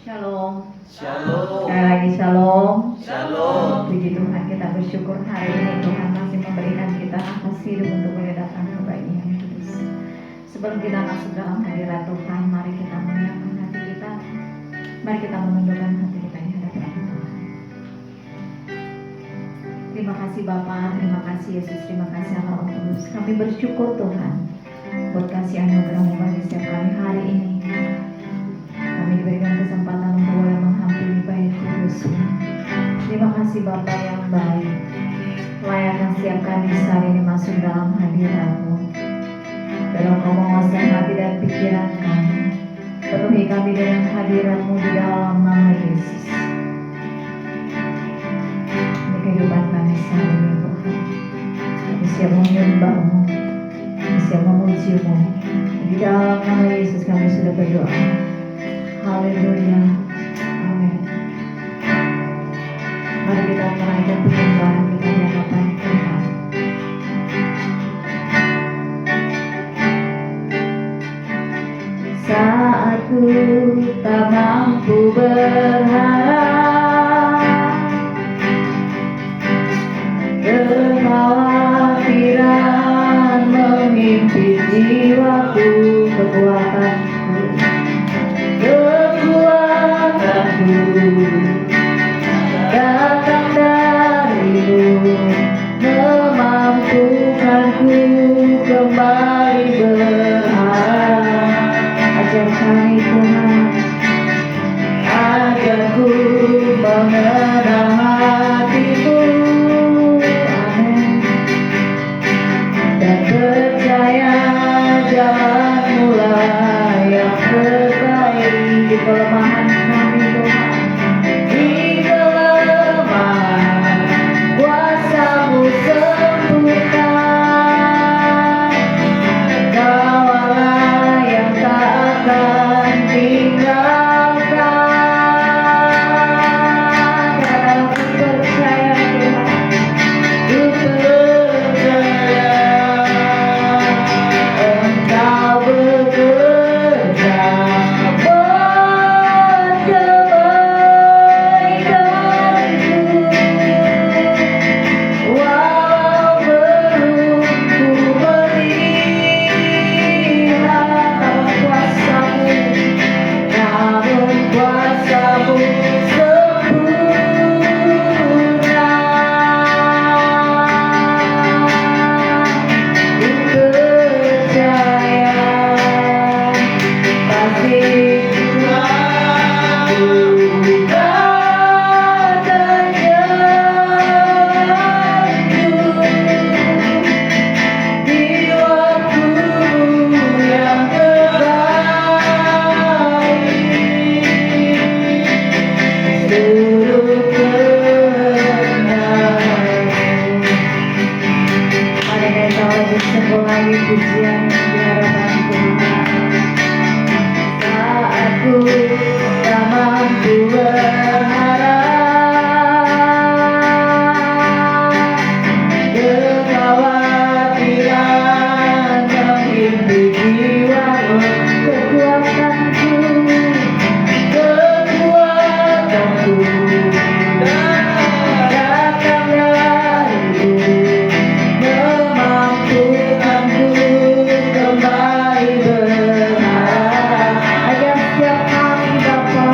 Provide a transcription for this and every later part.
Shalom. Shalom. Sekali lagi shalom. Shalom. Puji Tuhan, kita bersyukur hari ini Tuhan masih memberikan kita nafas hidup untuk boleh datang ke Bait yang kudus. Sebelum kita masuk dalam hadirat Tuhan, mari kita menyiapkan hati kita. Mari kita menundukkan hati kita di hadapan Tuhan. Terima kasih Bapa, terima kasih Yesus, terima kasih Allah Roh Kudus. Kami bersyukur Tuhan buat kasih anugerah-Mu bagi setiap kami hari ini. Kami diberikan kesempatan untuk boleh menghampiri Bait Kudus. Terima kasih Bapa yang baik. Layakkan setiap kami saat ini masuk dalam hadirat-Mu. Dalam Kau menguasai hati dan pikiran kami. Penuhi kami dengan hadirat-Mu di dalam nama Yesus. Ini kehidupan kami saat ini Tuhan. Kami siap menyembah-Mu. Kami siap memuji-Mu. Di dalam nama Yesus kami sudah berdoa. Haleluya. Amin. Mari kita menaikkan penyembahan kita di hadapan Tuhan. Saat ku tak mampu berharap, kekhawatiran memimpin jiwaku, kekuatanku datang dari-Mu, memampukanku kembali berharap. Ajar kami Tuhan, ajarku mengenal hati-Mu, amin, dan percaya jalan-Mu lah yang terbaik. Di kelemahan kami Tuhan, di kelemahan kuasa-Mu sempurna. Kau-lah yang tak akan tinggalkan. Karena ku percaya Tuhan, ku percaya Engkau bekerja buat kebaikanku. Walau belum ku melihat kuasa-Mu, namun kuasa-Mu sempurna. Ku percaya pasti Tuhan akan menjemput di waktu yang terbaik. Seluruh kehendak-Mu. Mari kita lebih sungguh lagi pujian di hadapan Tuhan. Saat ku tak mampu berharap, kekhawatiran menghimpit jiwaku, kekuatanku datang dari-Mu, memampukanku kembali berharap. Ajar setiap kami Bapa,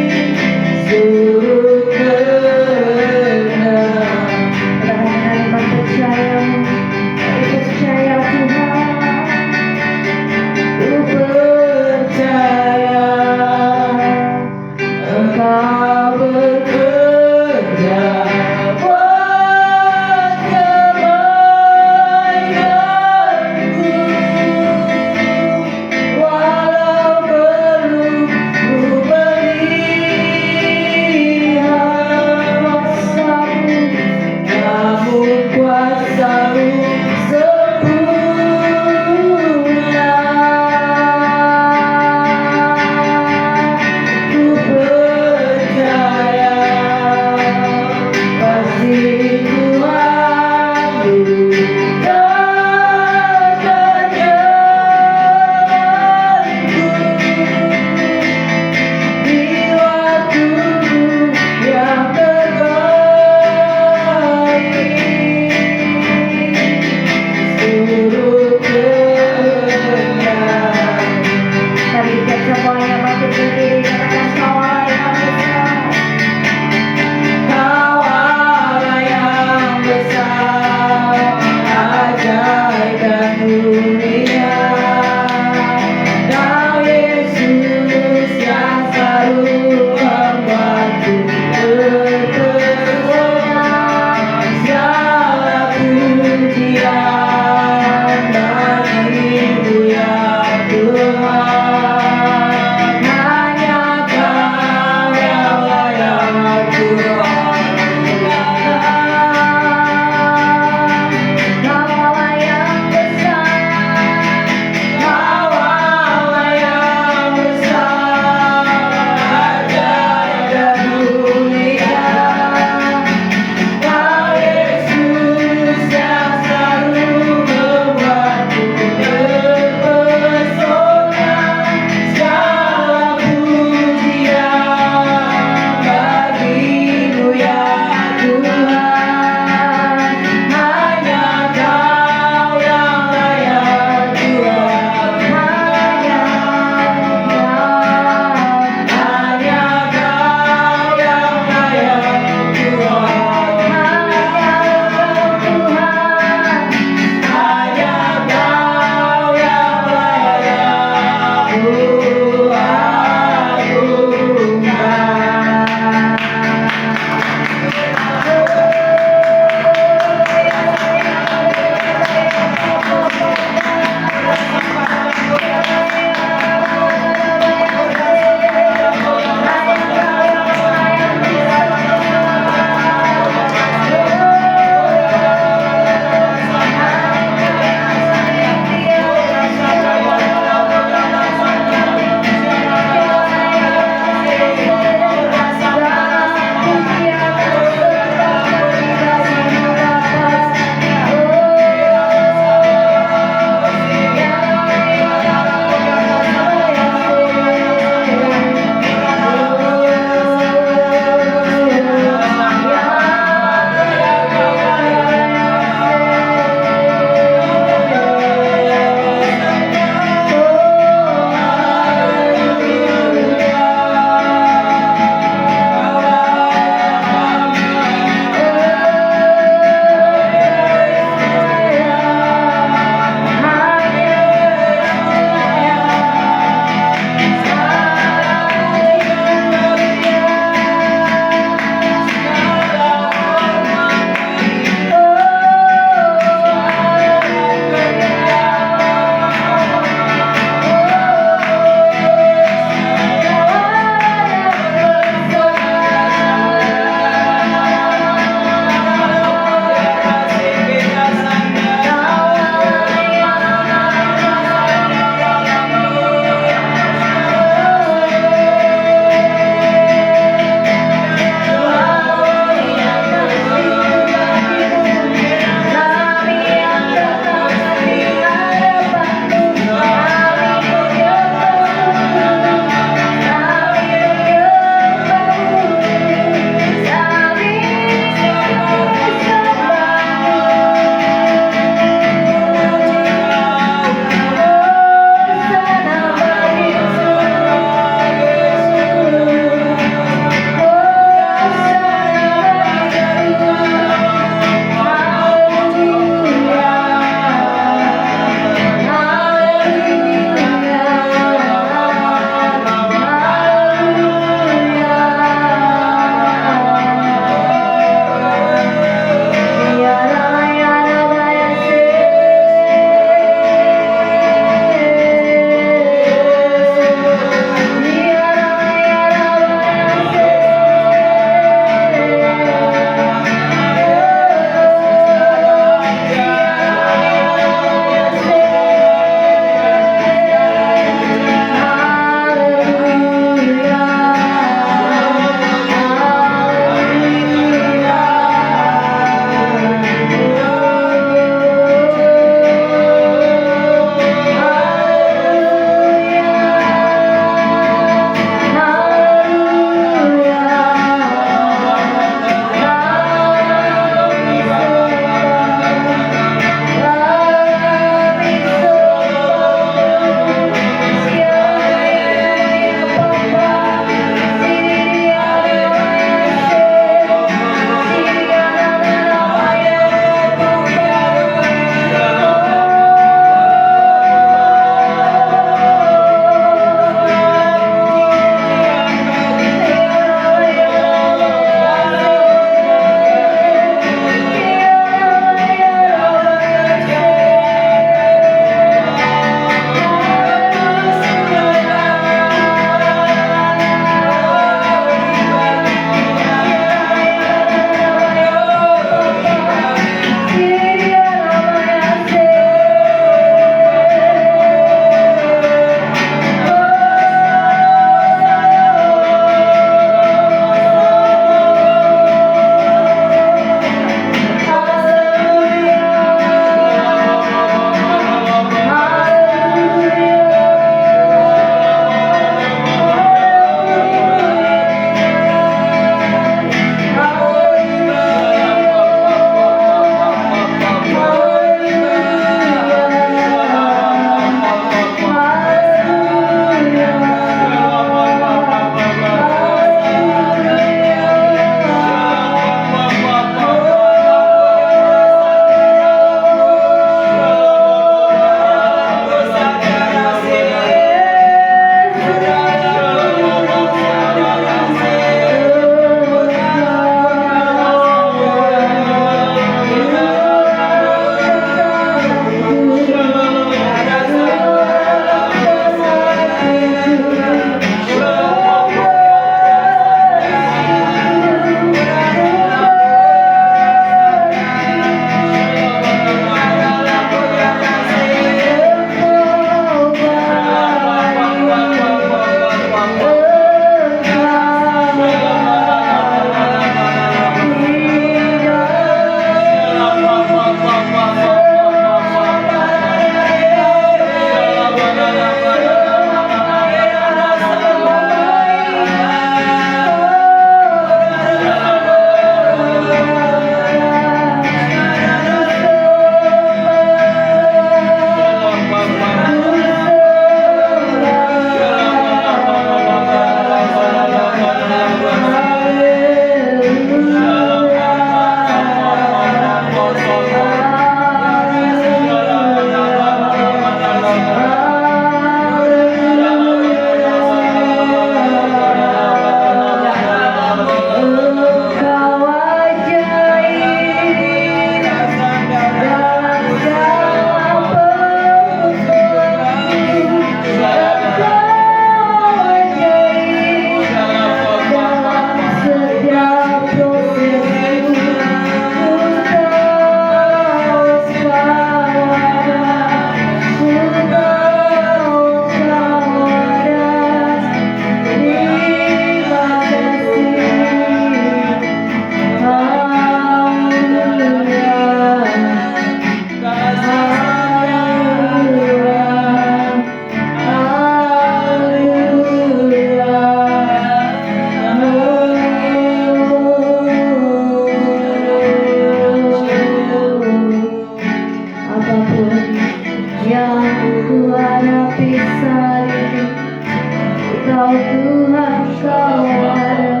Tuhan Kau ada.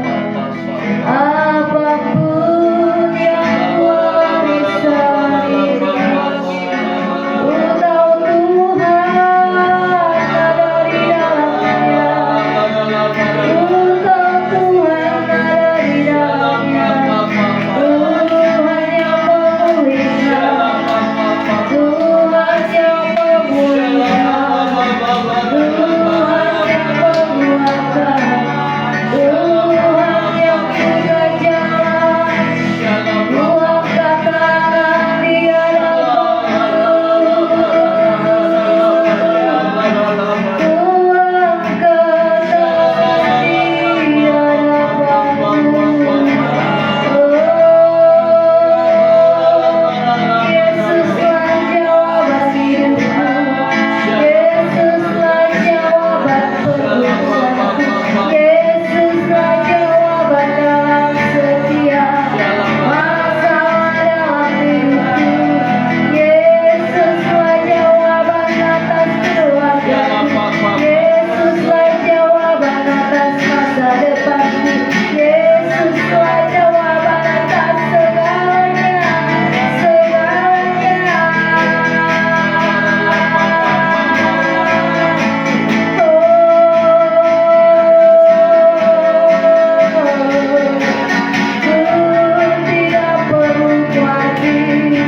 Apapun yang Tuhan bisa berikan, Ku tahu Tuhan ada di dalamnya. Ku tahu Tuhan ada di dalamnya. Tuhan yang memulihkan, Tuhan yang memulihkan, Tuhan yang menguatkan, Tuhan yang buka jalan. Ku angkat tangan di hadapan-Mu. Ku angkat tangan di hadapan-Mu. Yesuslah jawaban hidupku, Yesuslah jawaban pergumulanku, Yesuslah jawaban dalam setiap masalah dalam hidupku, Yesuslah jawaban atas keluargaku, Yesuslah jawaban atas masa depanku, Yesuslah jawaban atas segalanya, segalanya. Ku tidak perlu khawatir,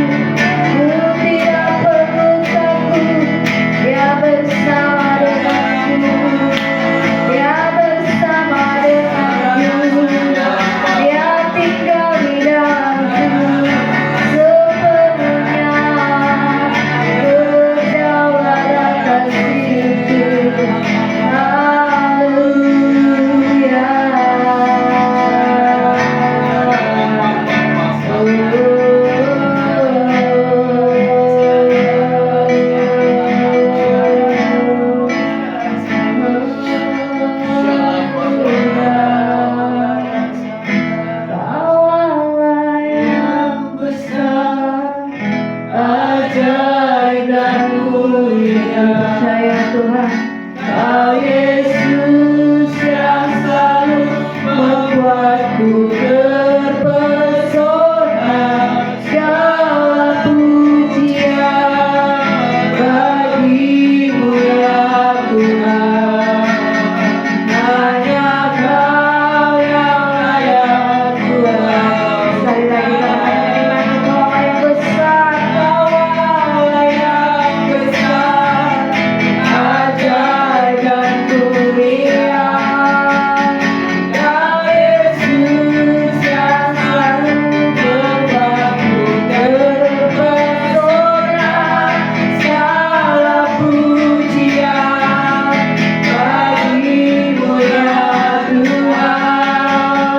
ku tidak perlu takut. Dia bersama denganku, Dia bersama denganku, Dia tinggal di dalamku sepenuhnya. Berdaulat atas hidupku. Haleluya. Kau Allah yang besar, ajaib dan mulia. Percaya Tuhan, Kau Yesus yang selalu membuatku terpesona. Segala pujian bagi-Mu ya Tuhan. Hanya Kau yang layak Tuhan. Sekali lagi katakan dengan iman, Kau Allah yang besar, Kau Allah yang besar, ajaib dan mulia. Kau Yesus yang selalu membuatku terpesona. Segala pujian bagi-Mu ya Tuhan.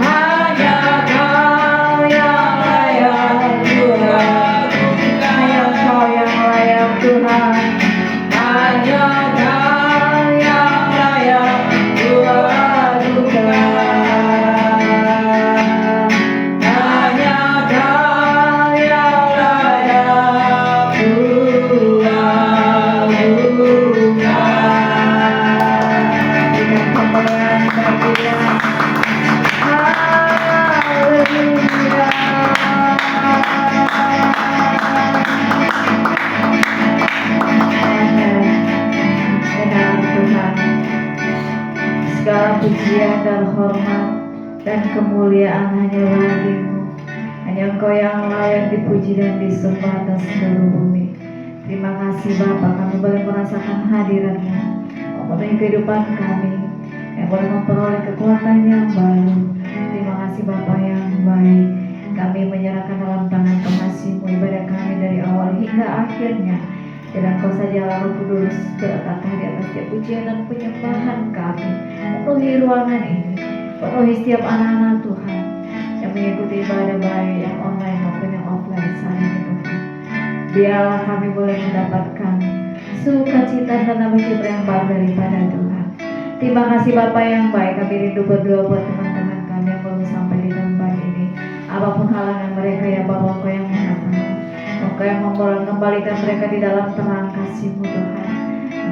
Hanya Kau yang layak Tuhan. Hanya Kau yang layak Tuhan. Hanya Kau yang layak Tuhan bukan. Hanya Kau yang layak Tuhan bukan. Dengan pemberian bagian. Haleluya. Benar Tuhan, segala pujian dan hormat dan kemuliaan hanya bagi-Mu. Hanya Engkau yang layak dipuji dan disembah atas seluruh bumi. Terima kasih Bapa, kami boleh merasakan hadirat-Mu memenuhi kehidupan kami, yang boleh memperoleh kekuatan yang baru. Terima kasih Bapa yang baik. Kami menyerahkan dalam tangan pengasih-Mu ibadah kami dari awal hingga akhirnya. Dan Kau sajalah Roh Kudus berkata di atas setiap pujian dan penyembahan kami. Penuhi ruangan ini, penuhi setiap anak-anak Tuhan yang mengikuti ibadah baik yang online maupun yang offline saat ini Tuhan. Biarlah kami boleh mendapatkan sukacita dan damai sejahtera yang baru daripada Tuhan. Terima kasih Bapa yang baik. Kami rindu berdoa buat teman-teman kami yang belum sampai di tempat ini. Apapun halangan mereka ya Bapa, Engkau yang Maha Tahu. Engkau yang mengembalikan mereka di dalam terang kasih-Mu Tuhan.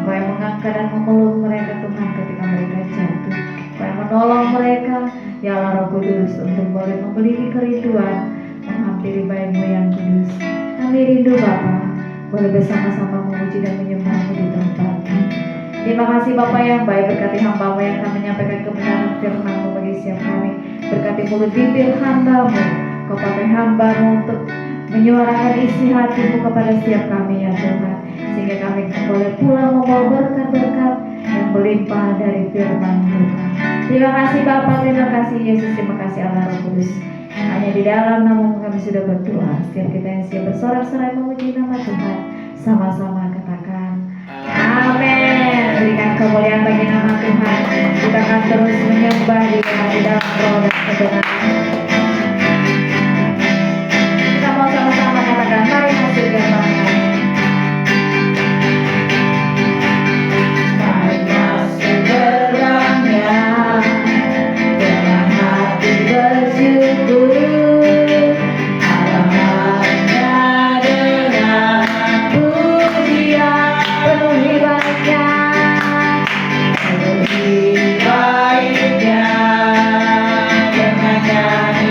Engkau yang mengangkat dan memeluk mereka Tuhan ketika mereka jatuh. Supaya menolong mereka, ya Allah Roh Kudus, untuk boleh memiliki kerinduan menghampiri baik-Mu yang kudus. Kami rindu Bapa, boleh bersama-sama memuji dan menyembah-Mu di tempat ini. Terima kasih Bapa yang baik, berkati hamba-Mu yang akan menyampaikan kebenaran firman-Mu bagi setiap kami. Berkati mulut bibir hamba-Mu, Kau pakai hamba-Mu untuk menyuarakan isi hati-Mu kepada setiap kami ya Tuhan, sehingga kami boleh pulang membawa berkat-berkat yang berlimpah dari firman Tuhan. Terima kasih Bapa, terima kasih Yesus, terima kasih Allah Roh Kudus. Hanya di dalam nama kami sudah berdoa. Setiap kita yang siap bersorak-sorai memuji nama Tuhan, sama-sama katakan amin. Berikan kemuliaan bagi nama Tuhan. Kita akan terus menyembah di dalam roh dan kebenaran. Kita mau sama-sama katakan mari masuk ke dalam kami. Mari masuk gerbangnya dengan hati bersyukur, halamannya dengan pujian, Penuhi baiknya, penuhi baiknya dengan nyanyian.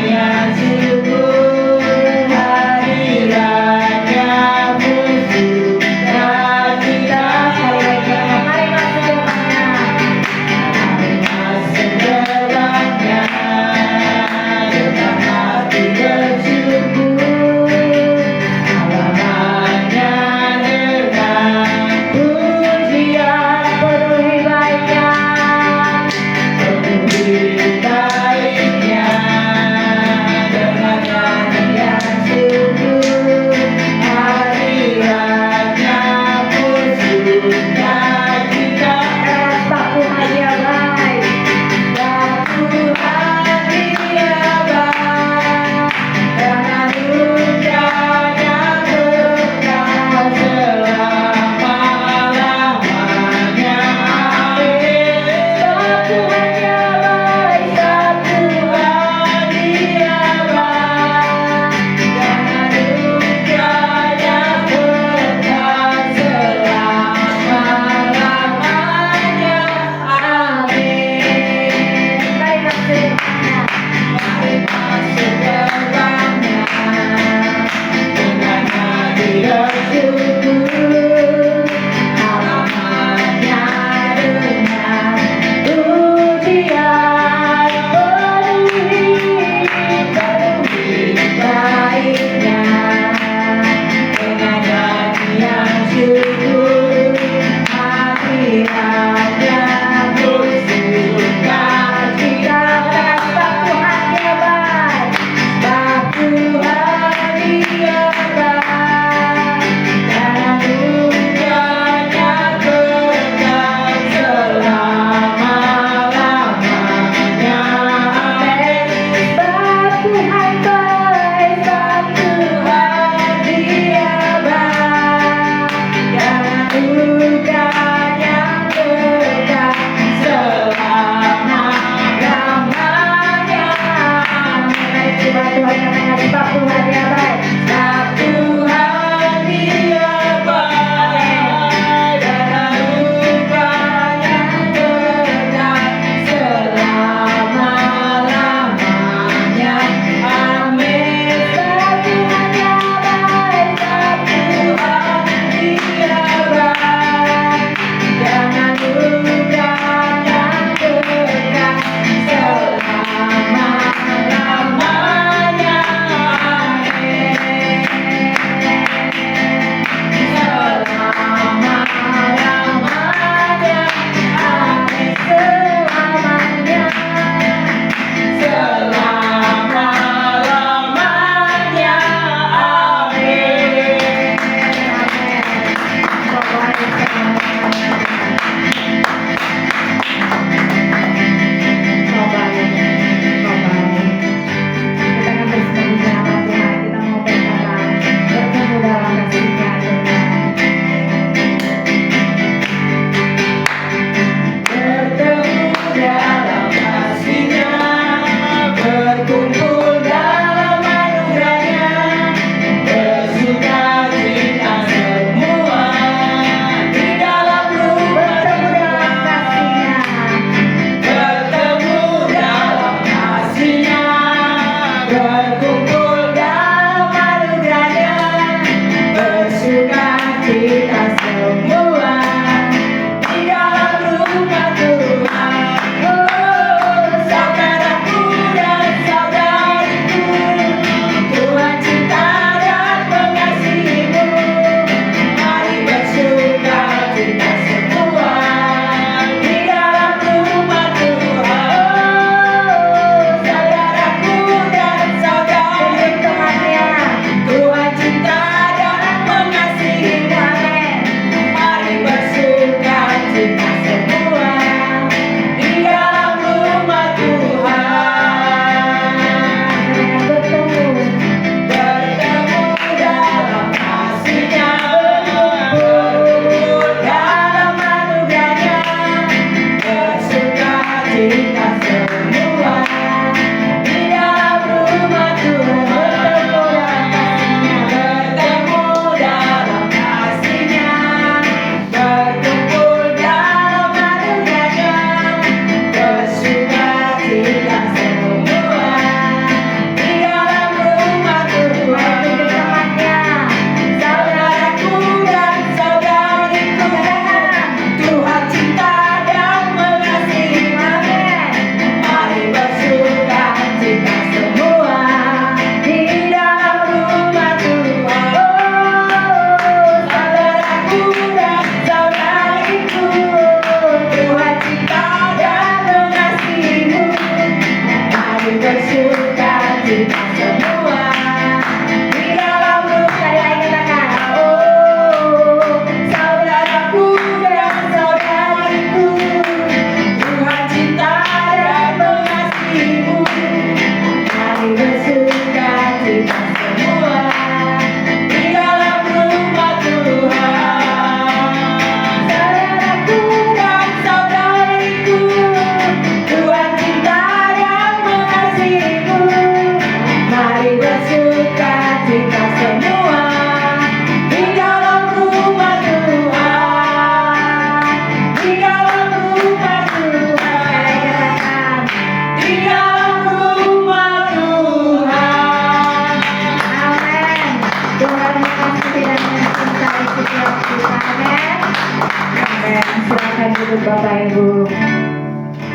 sayang, silakan duduk Bapak Ibu.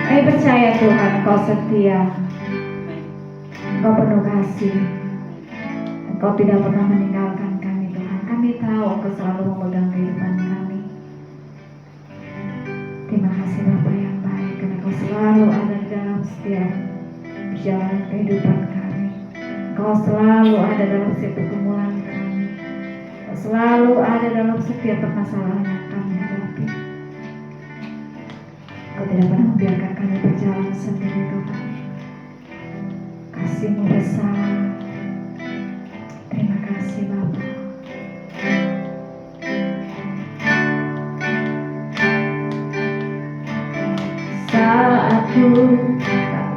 Kami percaya Tuhan, Kau setia, Kau penuh kasih, Engkau tidak pernah meninggalkan kami Tuhan. Kami tahu Engkau selalu memegang kehidupan kami. Terima kasih Bapak yang baik, karena Kau selalu ada di dalam setiap perjalanan kehidupan kami. Kau selalu ada dalam setiap pergumulan kami. Kau selalu ada dalam setiap permasalahan yang kami hadapi. Kau tidak pernah membiarkan kami berjalan sendiri Tuhan. Kasih-Mu besar. Terima kasih Bapa. Saat ku tak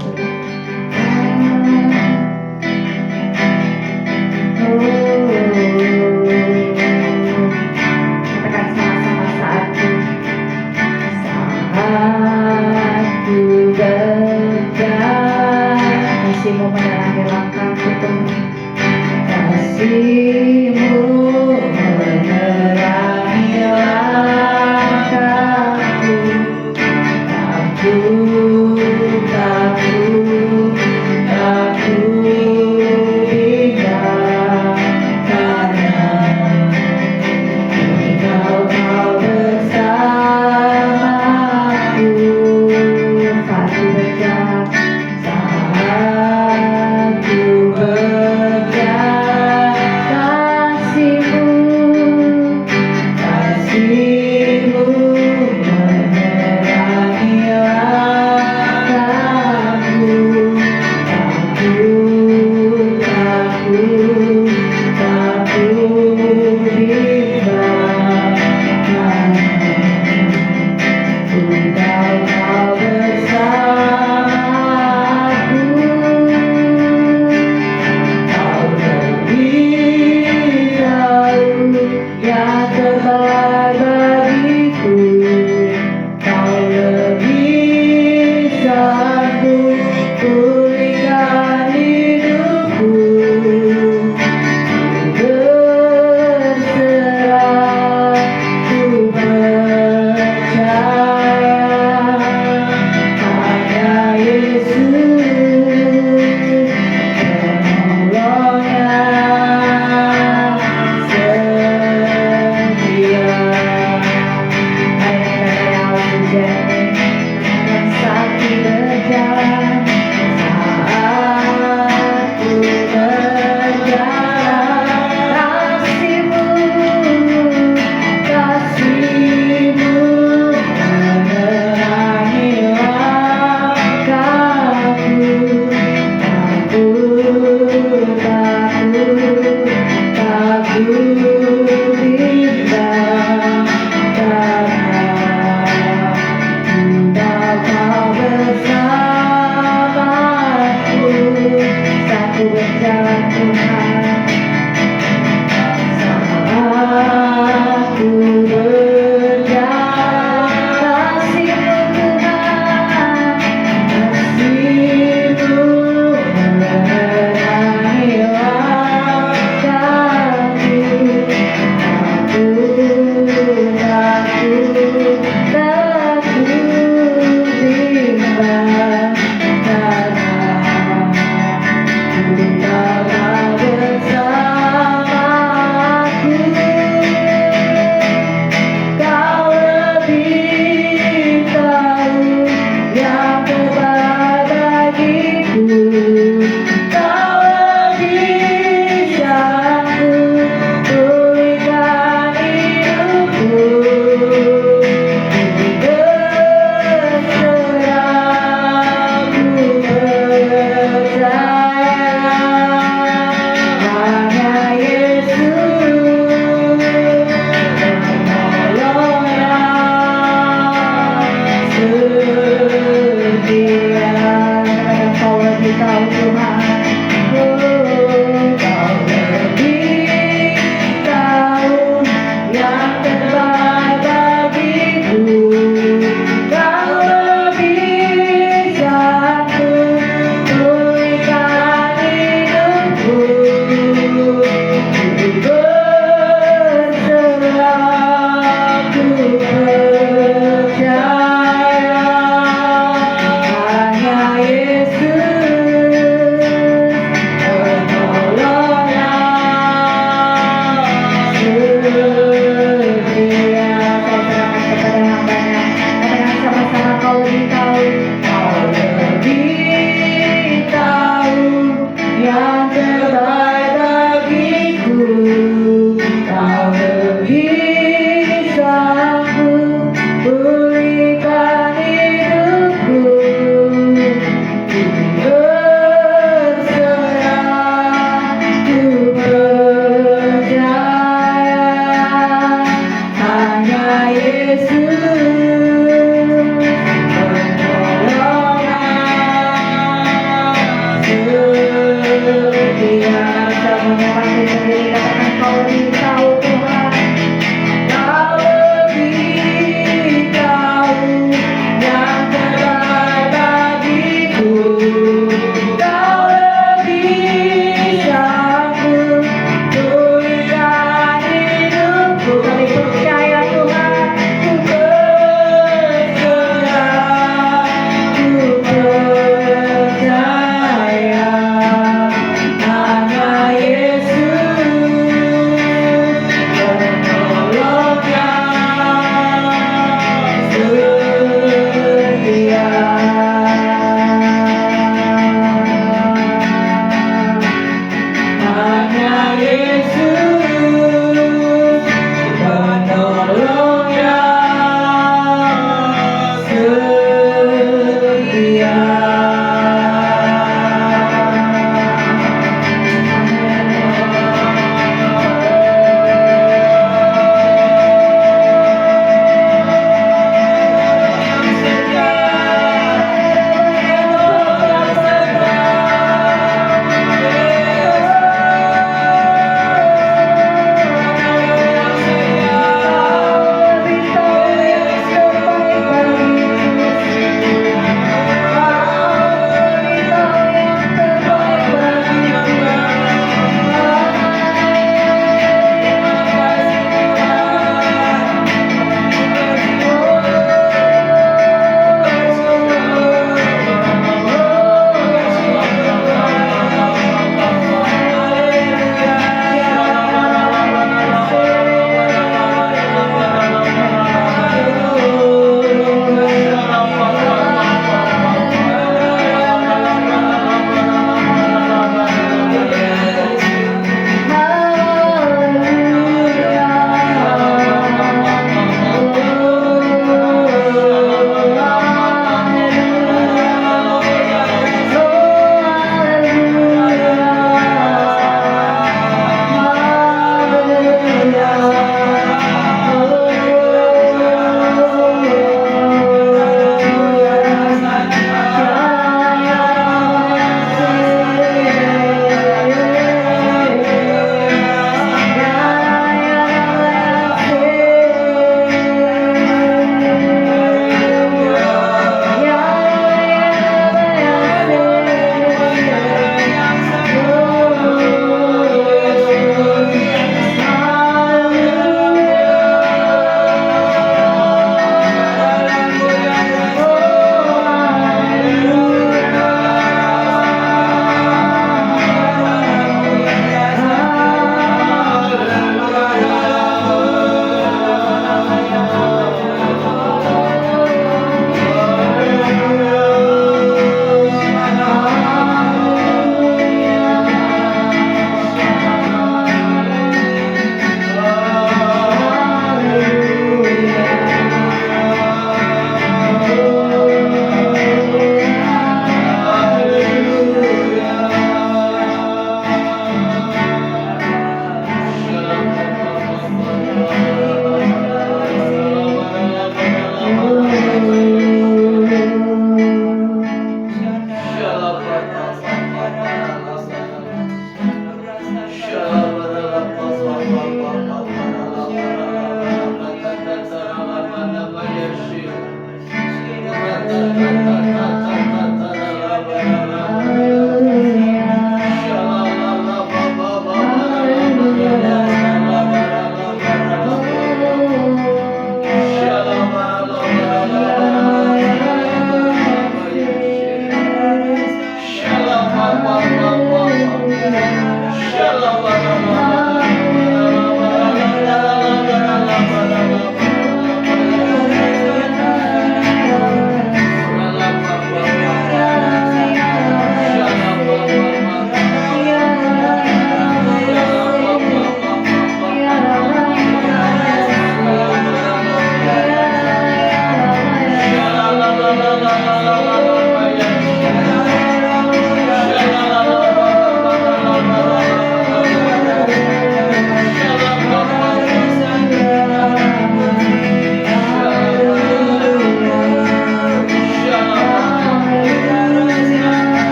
katakan sama-sama saat ku berjalan, kasih-Mu menerangi langkahku Tuhan. Kasih-Mu menerangi langkahku. Aku tak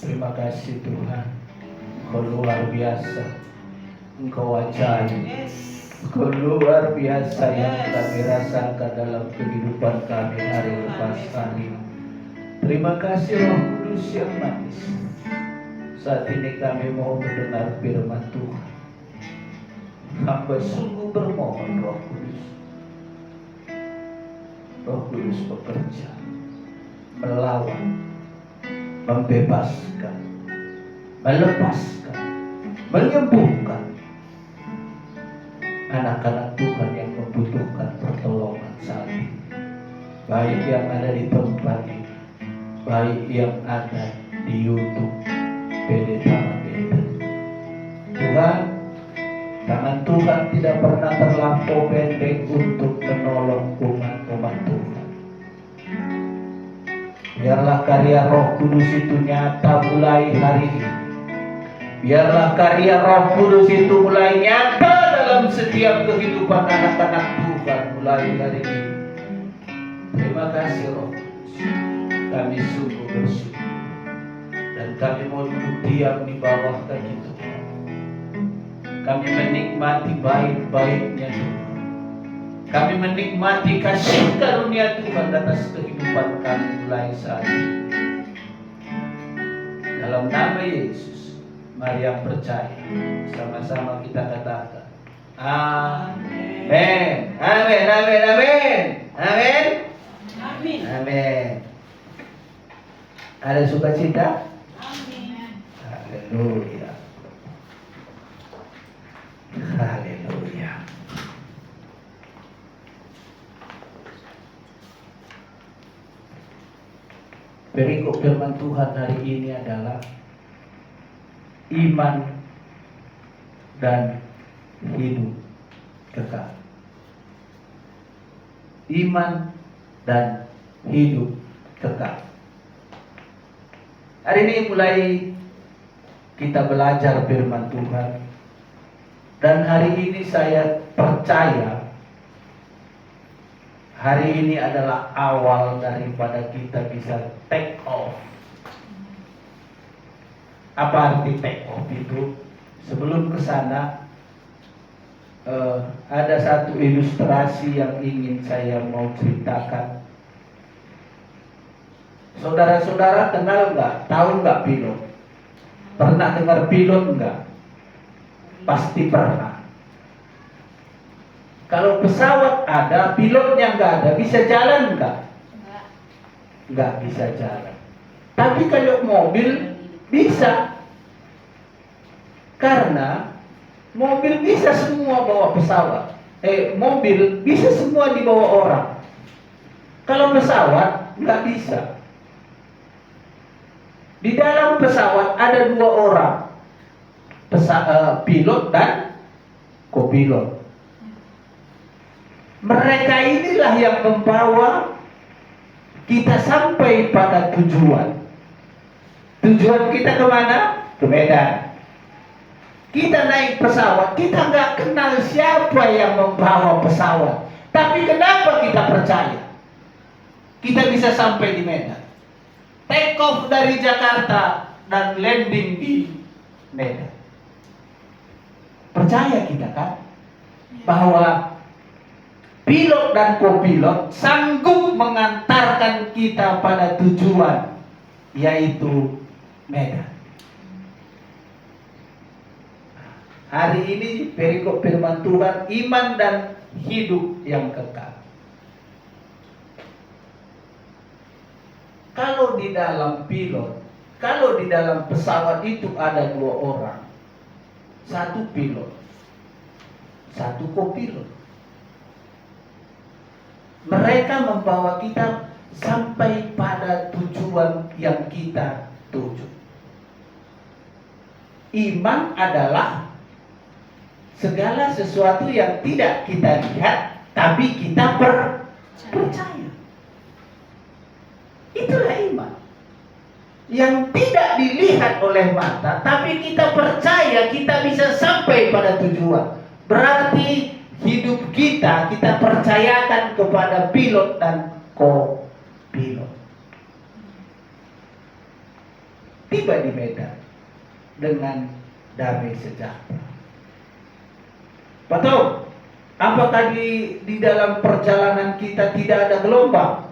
Terima kasih Tuhan, Engkau luar biasa, Engkau ajaib, Engkau luar biasa yang kami rasakan dalam kehidupan kami hari lepas hari. Terima kasih Roh Kudus yang manis. Saat ini kami mau mendengar firman Tuhan. Hamba sungguh bermohon Roh Kudus. Roh Kudus bekerja, melawan, membebaskan, melepaskan, menyembuhkan anak-anak Tuhan yang membutuhkan pertolongan saat ini, baik yang ada di tempat ini, baik yang ada di YouTube PD Taman Eden. Tuhan, tangan Tuhan tidak pernah terlampau pendek untuk menolong umat-umat Tuhan. Biarlah karya Roh Kudus itu nyata mulai hari ini. Biarlah karya Roh Kudus itu mulai nyata dalam setiap kehidupan anak-anak Tuhan mulai hari ini. Terima kasih Roh Kudus. Kami sungguh bersyukur. Dan kami mau duduk diam di bawah kaki Tuhan. Kami menikmati baik-baiknya Tuhan. Kami menikmati kasih karunia Tuhan atas kehidupan kami mulai saat ini. Dalam nama Yesus, mari yang percaya, sama-sama kita katakan, Amin. Amin. Amin. Amin. Amin. Amin. Amin. Ada sukacita? Amin. Haleluya. Haleluya. Perikop firman Tuhan hari ini adalah iman dan hidup kekal. iman dan hidup kekal. Hari ini mulai kita belajar firman Tuhan. Dan hari ini saya percaya hari ini adalah awal daripada kita bisa take off. Apa arti take off itu? Sebelum ke sana ada satu ilustrasi yang ingin saya mau ceritakan. Saudara-saudara kenal nggak? Tahu nggak pilot? Pernah dengar pilot nggak? Pasti pernah. Kalau pesawat ada, pilotnya nggak ada, bisa jalan nggak? Nggak bisa jalan. Tapi kalau mobil bisa. Karena mobil bisa semua bawa pesawat. Mobil bisa semua dibawa orang. Kalau pesawat nggak bisa. Di dalam pesawat ada 2 orang. Pilot dan kopilot. Mereka inilah yang membawa kita sampai pada tujuan. Tujuan kita kemana? Ke Medan. Kita naik pesawat, kita nggak kenal siapa yang membawa pesawat. Tapi kenapa kita percaya? Kita bisa sampai di Medan. Take off dari Jakarta dan landing di Medan. Percaya kita kan bahwa pilot dan kopilot sanggup mengantarkan kita pada tujuan, yaitu Medan. Hari ini perikop firman Tuhan, iman dan hidup yang kekal. Kalau di dalam pilot, kalau di dalam pesawat itu ada 2 orang. Satu pilot, satu kopilot. Mereka membawa kita sampai pada tujuan yang kita tuju. Iman adalah segala sesuatu yang tidak kita lihat, tapi kita percaya. Itulah iman. Yang tidak dilihat oleh mata, tapi kita percaya kita bisa sampai pada tujuan. Berarti hidup kita percayakan kepada pilot dan kopilot. Tiba di Medan dengan damai sejahtera. Betul? Apakah di dalam perjalanan kita tidak ada gelombang?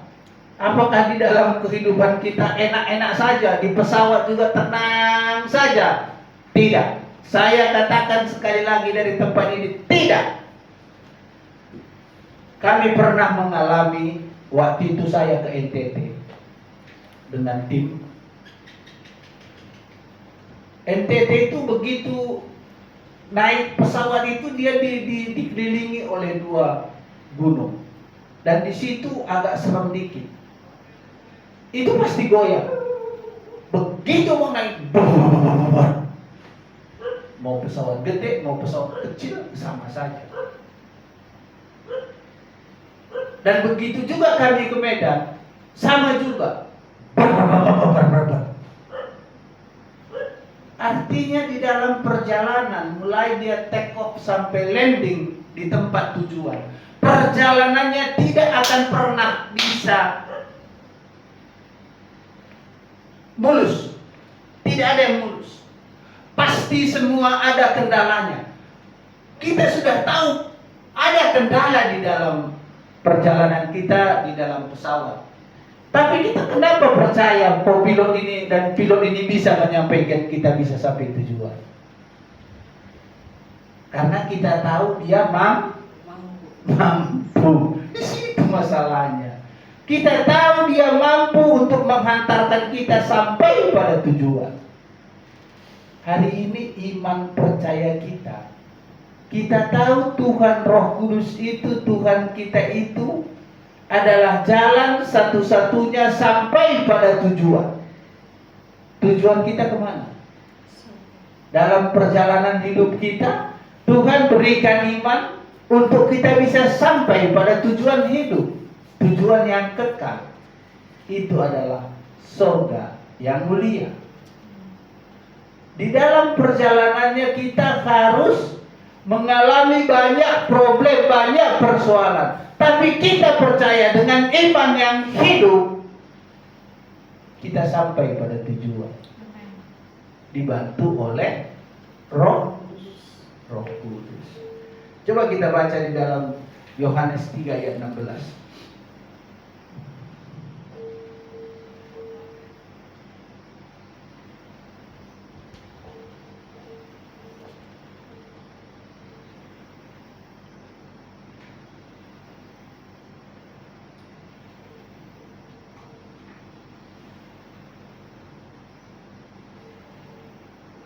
Apakah di dalam kehidupan kita enak-enak saja, di pesawat juga tenang saja? Tidak. Saya katakan sekali lagi dari tempat ini, tidak. Kami pernah mengalami, waktu itu saya ke NTT dengan tim. NTT itu begitu naik pesawat itu dia dikelilingi oleh 2 gunung. Dan di situ agak seram dikit. Itu pasti goyang. Begitu mau naik, mau pesawat gede, mau pesawat kecil, sama saja. Dan begitu juga kami ke Medan, sama juga. Artinya di dalam perjalanan, mulai dia take off sampai landing di tempat tujuan, perjalanannya tidak akan pernah bisa mulus. Tidak ada yang mulus. Pasti semua ada kendalanya. Kita sudah tahu ada kendala di dalam perjalanan kita di dalam pesawat. Tapi kita kenapa percaya pilot ini dan pilot ini bisa menyampaikan kita bisa sampai tujuan? Karena kita tahu dia mampu. Di situ masalahnya. Kita tahu dia mampu untuk menghantarkan kita sampai pada tujuan. Hari ini iman percaya kita. Kita tahu Tuhan Roh Kudus itu, Tuhan kita itu adalah jalan satu-satunya sampai pada tujuan. Tujuan kita kemana? Dalam perjalanan hidup kita, Tuhan berikan iman untuk kita bisa sampai pada tujuan hidup. tujuan yang kekal itu adalah surga yang mulia. Di dalam perjalanannya kita harus mengalami banyak problem, banyak persoalan. Tapi kita percaya dengan iman yang hidup, kita sampai pada tujuan. Dibantu oleh Roh Kudus. Coba kita baca di dalam Yohanes 3 ayat 16.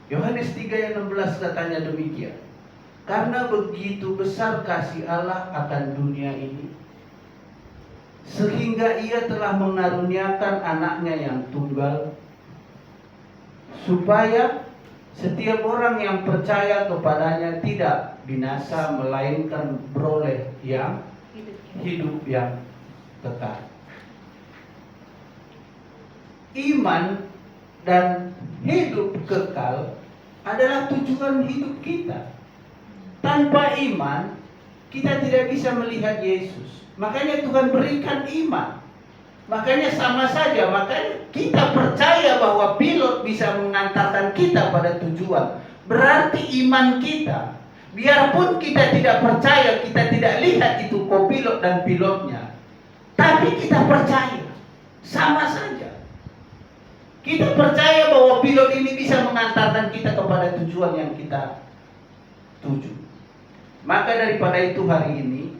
Yohanes 3 ayat 16 katanya demikian. Karena begitu besar kasih Allah akan dunia ini, sehingga ia telah mengaruniakan anaknya yang tunggal, supaya setiap orang yang percaya kepadanya tidak binasa, melainkan beroleh yang hidup yang kekal. Iman dan hidup kekal adalah tujuan hidup kita. Tanpa iman, kita tidak bisa melihat Yesus. Makanya Tuhan berikan iman. Makanya sama saja, makanya kita percaya bahwa pilot bisa mengantarkan kita pada tujuan. Berarti iman kita, biarpun kita tidak percaya, kita tidak lihat itu kopilot dan pilotnya, tapi kita percaya, sama saja. Kita percaya bahwa pilot ini bisa mengantarkan kita kepada tujuan yang kita tuju. Maka daripada itu hari ini,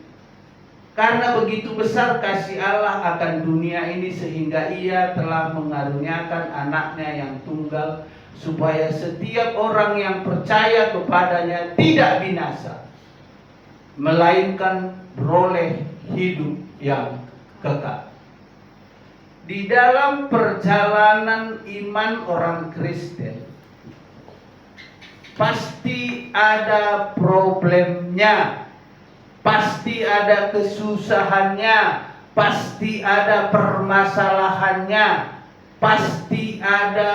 karena begitu besar kasih Allah akan dunia ini, sehingga ia telah mengaruniakan anaknya yang tunggal, supaya setiap orang yang percaya kepadanya tidak binasa, melainkan beroleh hidup yang kekal. Di dalam perjalanan iman orang Kristen, pasti ada problemnya, pasti ada kesusahannya, pasti ada permasalahannya, pasti ada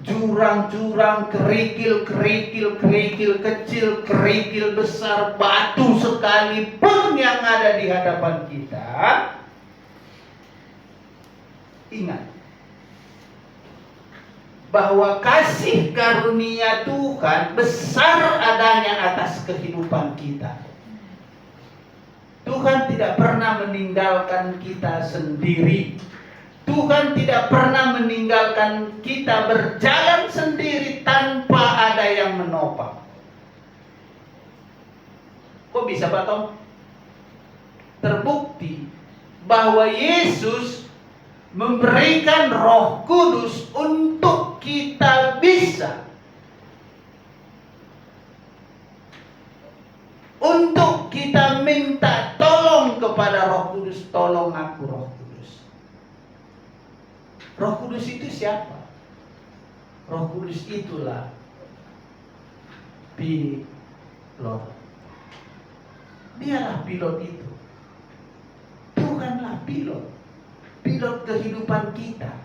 jurang-jurang, kerikil kecil, kerikil besar, batu sekalipun yang ada di hadapan kita. Ingat bahwa kasih karunia Tuhan besar adanya atas kehidupan kita. Tuhan tidak pernah meninggalkan kita sendiri. Tuhan tidak pernah meninggalkan kita berjalan sendiri tanpa ada yang menopang. Kok bisa, Pak Tom? Terbukti bahwa Yesus memberikan Roh Kudus untuk kita bisa, untuk kita minta tolong kepada Roh Kudus, tolong aku Roh Kudus. Roh Kudus itu siapa? Roh Kudus itulah pilot. Dialah pilot itu. Tuhanlah pilot. Pilot kehidupan kita.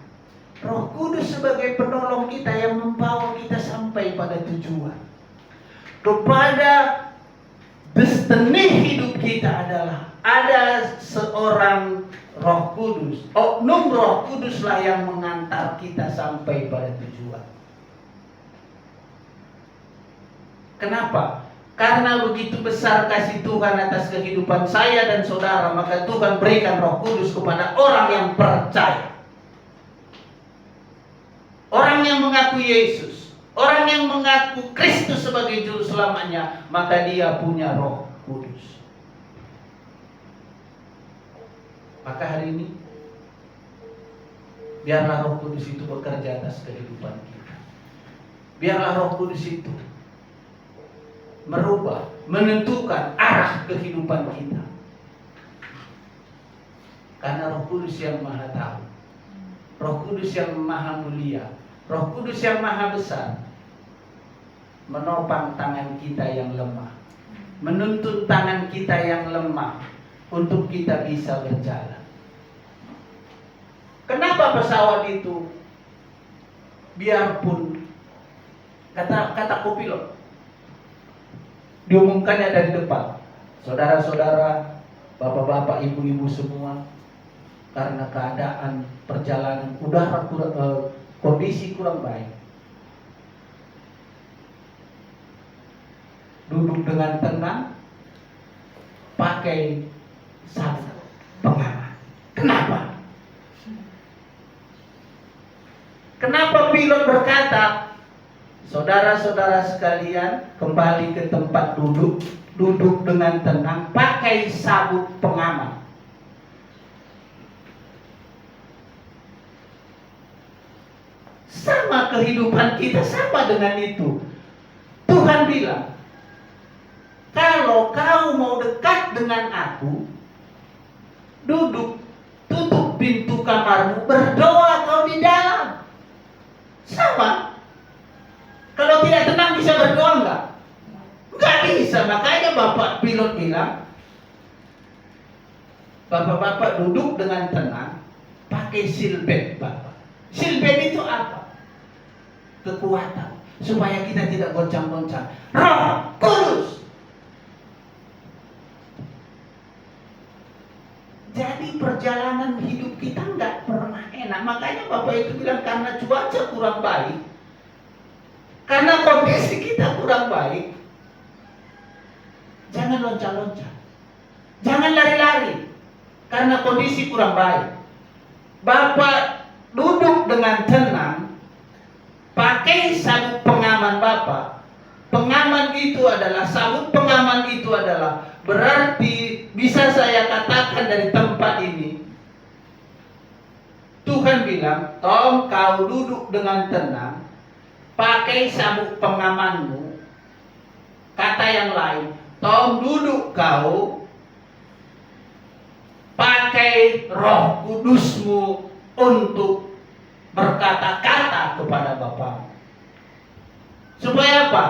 Roh Kudus sebagai penolong kita yang membawa kita sampai pada tujuan. Kepada destiny hidup kita adalah ada seorang Roh Kudus. Oknum Roh Kuduslah yang mengantar kita sampai pada tujuan. Kenapa? Karena begitu besar kasih Tuhan atas kehidupan saya dan saudara, maka Tuhan berikan Roh Kudus kepada orang yang percaya. Orang yang mengaku Yesus, orang yang mengaku Kristus sebagai juru selamatnya, maka dia punya Roh Kudus. Maka hari ini, biarlah Roh Kudus itu bekerja atas kehidupan kita. Biarlah Roh Kudus itu merubah, menentukan arah kehidupan kita. Karena Roh Kudus yang Maha Tahu, Roh Kudus yang Maha Mulia, Roh Kudus yang Maha Besar, menopang tangan kita yang lemah, menuntun tangan kita yang lemah, untuk kita bisa berjalan. Kenapa pesawat itu biarpun kata kopilot diumumkannya dari depan, saudara-saudara, bapak-bapak, ibu-ibu semua, karena keadaan perjalanan udara kondisi kurang baik, duduk dengan tenang, pakai sabuk pengaman. Kenapa? Kenapa pilot berkata, saudara-saudara sekalian, kembali ke tempat duduk, duduk dengan tenang, pakai sabuk pengaman. Sama kehidupan kita, sama dengan itu. Tuhan bilang, kalau kau mau dekat dengan aku, duduk, tutup pintu kamarmu, berdoa kau di dalam. Sama. Kalau tidak tenang bisa berdoa enggak? Enggak bisa. Makanya Bapak pilot bilang, Bapak-bapak duduk dengan tenang, pakai seatbelt Bapak. Seatbelt itu apa? Kekuatan. Supaya kita tidak goncang-goncang. Roh Kudus. Jadi perjalanan hidup kita nggak pernah enak. Makanya Bapak itu bilang, karena cuaca kurang baik, karena kondisi kita kurang baik, jangan loncat-loncat, jangan lari-lari, karena kondisi kurang baik. Bapak duduk dengan tenang, pakai sabuk pengaman Bapak. Pengaman itu adalah, sabuk pengaman itu adalah, berarti bisa saya katakan dari tempat ini, Tuhan bilang, Tom, kau duduk dengan tenang, pakai sabuk pengamanmu. Kata yang lain, Tom, duduk kau, pakai Roh Kudusmu untuk berkata-kata kepada Bapa. Supaya apa?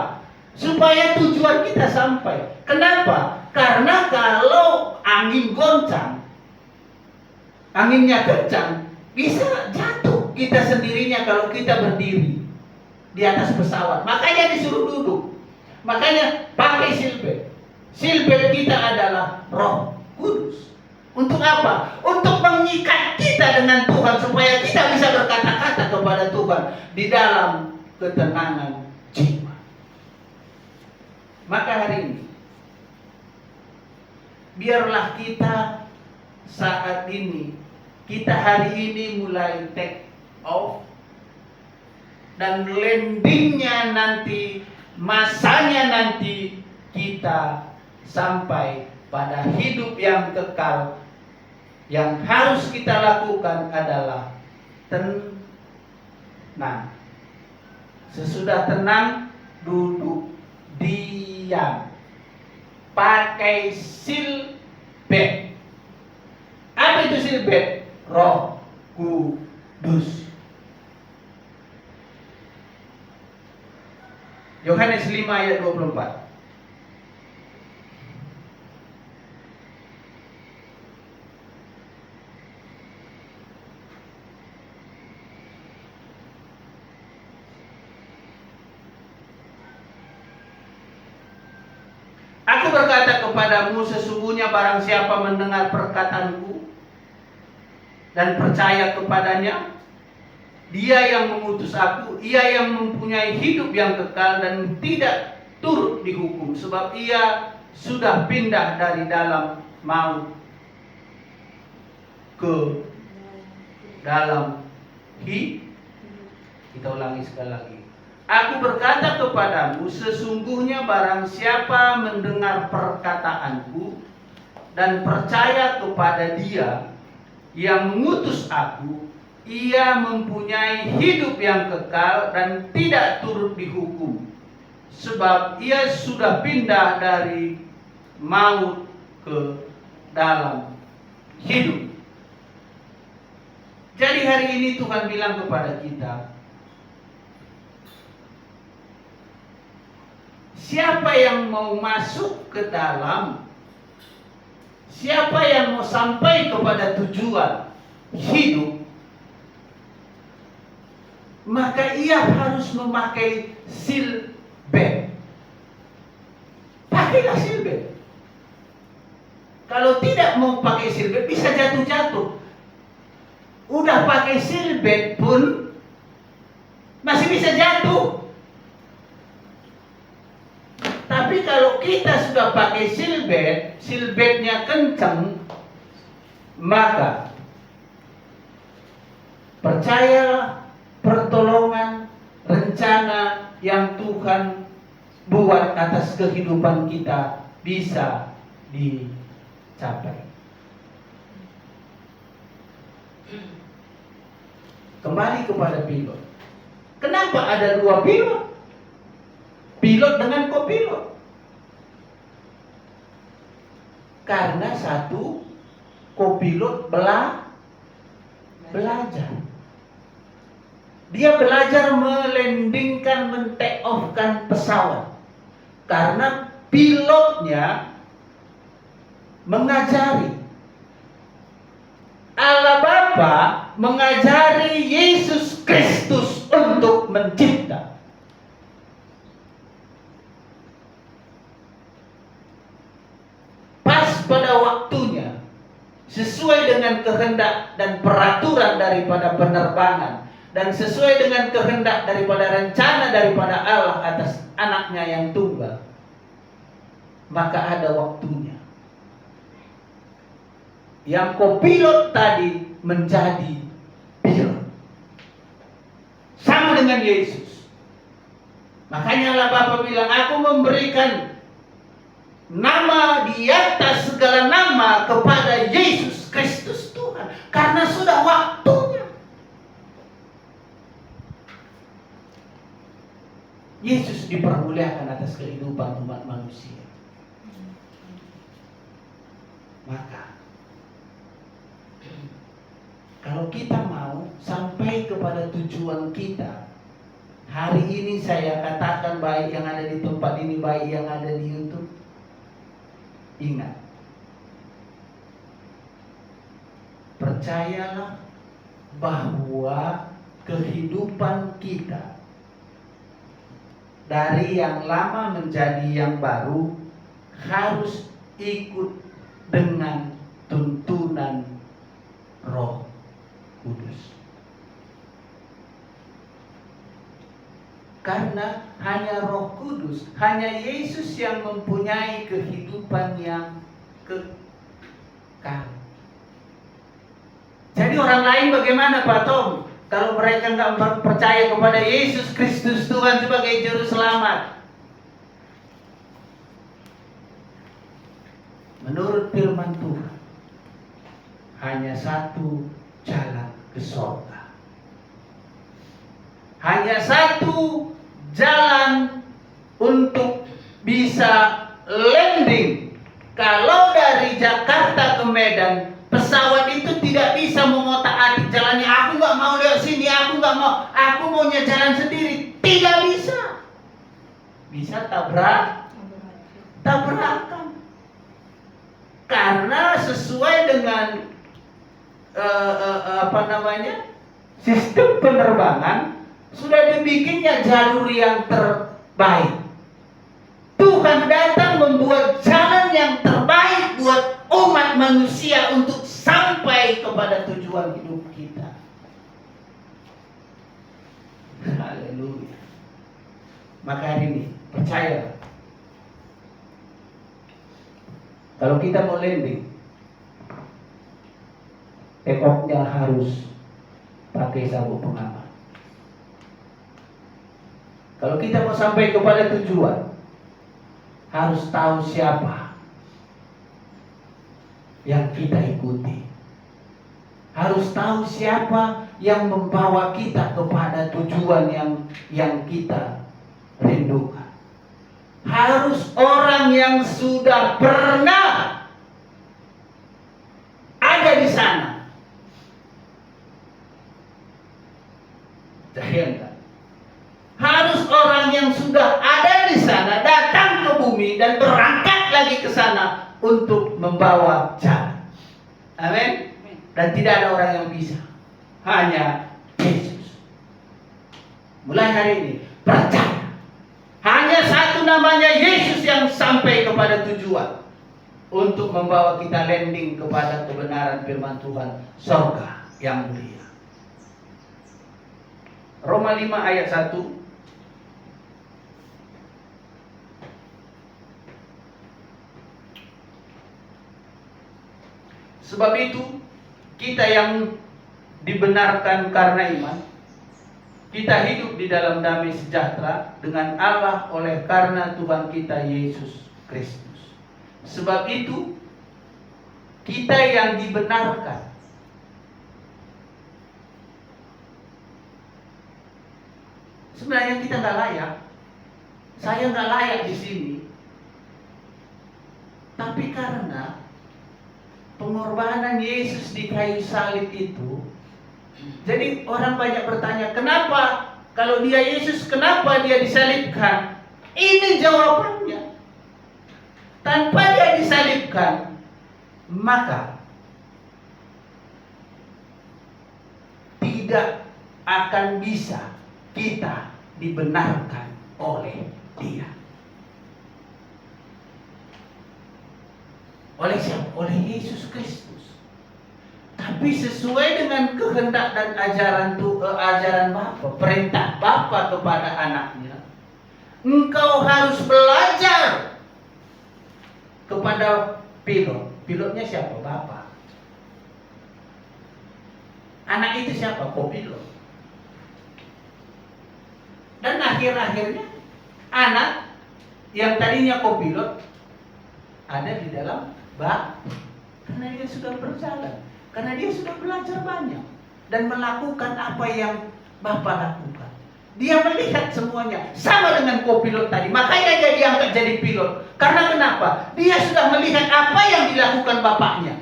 Supaya tujuan kita sampai. Kenapa? Karena kalau angin goncang, anginnya kencang, bisa jatuh kita sendirinya kalau kita berdiri di atas pesawat. Makanya disuruh duduk. Makanya pakai seatbelt. Seatbelt kita adalah Roh Kudus. Untuk apa? Untuk mengikat kita dengan Tuhan, supaya kita bisa berkata-kata kepada Tuhan di dalam ketenangan jiwa. Maka hari ini, biarlah kita saat ini, kita hari ini mulai take off, dan landingnya nanti, masanya nanti kita sampai pada hidup yang kekal. Yang harus kita lakukan adalah tenang. Sesudah tenang, duduk, diam, pakai seatbelt. Apa itu seatbelt? Roh Kudus. Yohanes 5 ayat 24. Aku berkata kepadamu, sesungguhnya barang siapa mendengar perkataanku dan percaya kepadanya, dia yang mengutus aku, ia yang mempunyai hidup yang kekal dan tidak turut dihukum, sebab ia sudah pindah dari dalam maut ke dalam hidup. Kita ulangi sekali lagi. Aku berkata kepadamu, sesungguhnya barang siapa mendengar perkataanku dan percaya kepada dia yang mengutus aku, ia mempunyai hidup yang kekal dan tidak turut dihukum, sebab ia sudah pindah dari maut ke dalam hidup. Jadi hari ini Tuhan bilang kepada kita, siapa yang mau masuk ke dalam, siapa yang mau sampai kepada tujuan hidup, maka ia harus memakai seatbelt. Pakailah seatbelt. Kalau tidak mau pakai seatbelt bisa jatuh-jatuh. Udah pakai seatbelt pun masih bisa jatuh. Tapi kalau kita sudah pakai seatbelt, seatbeltnya kencang, maka percayalah, pertolongan, rencana yang Tuhan buat atas kehidupan kita bisa dicapai. Kembali kepada pilot. Kenapa ada dua pilot? Pilot dengan kopilot. Karena satu kopilot belajar. Dia belajar melandingkan, men-take off-kan pesawat. Karena pilotnya mengajari. Allah Bapa mengajari Yesus Kristus untuk mencipta. Pas pada waktunya, sesuai dengan kehendak dan peraturan daripada penerbangan, dan sesuai dengan kehendak daripada rencana daripada Allah atas anaknya yang tunggal, maka ada waktunya. Yang kopilot tadi menjadi pilot. Sama dengan Yesus. Makanya Allah Bapa bilang, aku memberikan nama di atas segala nama kepada Yesus Kristus Tuhan. Karena sudah waktunya. Yesus dipermuliakan atas kehidupan umat manusia. Maka kalau kita mau sampai kepada tujuan kita, hari ini saya katakan baik yang ada di tempat ini, baik yang ada di YouTube, ingat, percayalah bahwa kehidupan kita dari yang lama menjadi yang baru harus ikut dengan tuntunan Roh Kudus. Karena hanya Roh Kudus, hanya Yesus yang mempunyai kehidupan yang kekal. Jadi orang lain bagaimana Pak Tom? Kalau mereka nggak percaya kepada Yesus Kristus Tuhan sebagai Juru Selamat. Menurut firman Tuhan, hanya satu jalan ke surga. Hanya satu jalan untuk bisa landing. Kalau dari Jakarta ke Medan, pesawat itu tidak bisa mengotak-atik jalannya. Aku nggak mau lewat sini, aku nggak mau. Aku maunya jalan sendiri. Tidak bisa. Bisa tabrakan. Karena sesuai dengan sistem penerbangan sudah dibikinnya jalur yang terbaik. Tuhan datang membuat jalan yang terbaik buat umat manusia untuk sampai kepada tujuan hidup kita. Haleluya. Maka hari ini percaya, kalau kita mau landing, take off-nya harus pakai sabuk pengaman. Kalau kita mau sampai kepada tujuan, harus tahu siapa yang kita ikuti. Harus tahu siapa yang membawa kita kepada tujuan yang kita rindukan. Harus orang yang sudah pernah ada di sana. Bayangkan. Harus orang yang sudah ada di sana datang ke bumi dan berangkat lagi ke sana untuk membawa jalan. Amin. Dan tidak ada orang yang bisa, hanya Yesus. Mulai hari ini percaya, hanya satu namanya Yesus yang sampai kepada tujuan untuk membawa kita landing kepada kebenaran firman Tuhan, surga yang mulia. Roma 5 ayat 1. Sebab itu kita yang dibenarkan karena iman, kita hidup di dalam damai sejahtera dengan Allah oleh karena Tuhan kita Yesus Kristus. Sebab itu kita yang dibenarkan. Sebenarnya kita nggak layak. Saya nggak layak di sini. Tapi karena pengorbanan Yesus di kayu salib itu, jadi orang banyak bertanya, kenapa kalau dia Yesus, kenapa dia disalibkan? Ini jawabannya. Tanpa dia disalibkan, maka tidak akan bisa kita dibenarkan oleh dia. Oleh siapa? Oleh Yesus Kristus. Tapi sesuai dengan kehendak dan ajaran Bapa, perintah Bapa kepada anaknya, engkau harus belajar kepada pilot. Pilotnya siapa? Bapa. Anak itu siapa? Kopilot. Dan akhir-akhirnya anak yang tadinya kopilot ada di dalam bak, karena dia sudah berjalan, karena dia sudah belajar banyak dan melakukan apa yang Bapa lakukan. Dia melihat semuanya sama dengan kopilot tadi, makanya dia diangkat jadi pilot. Karena kenapa? Dia sudah melihat apa yang dilakukan bapaknya,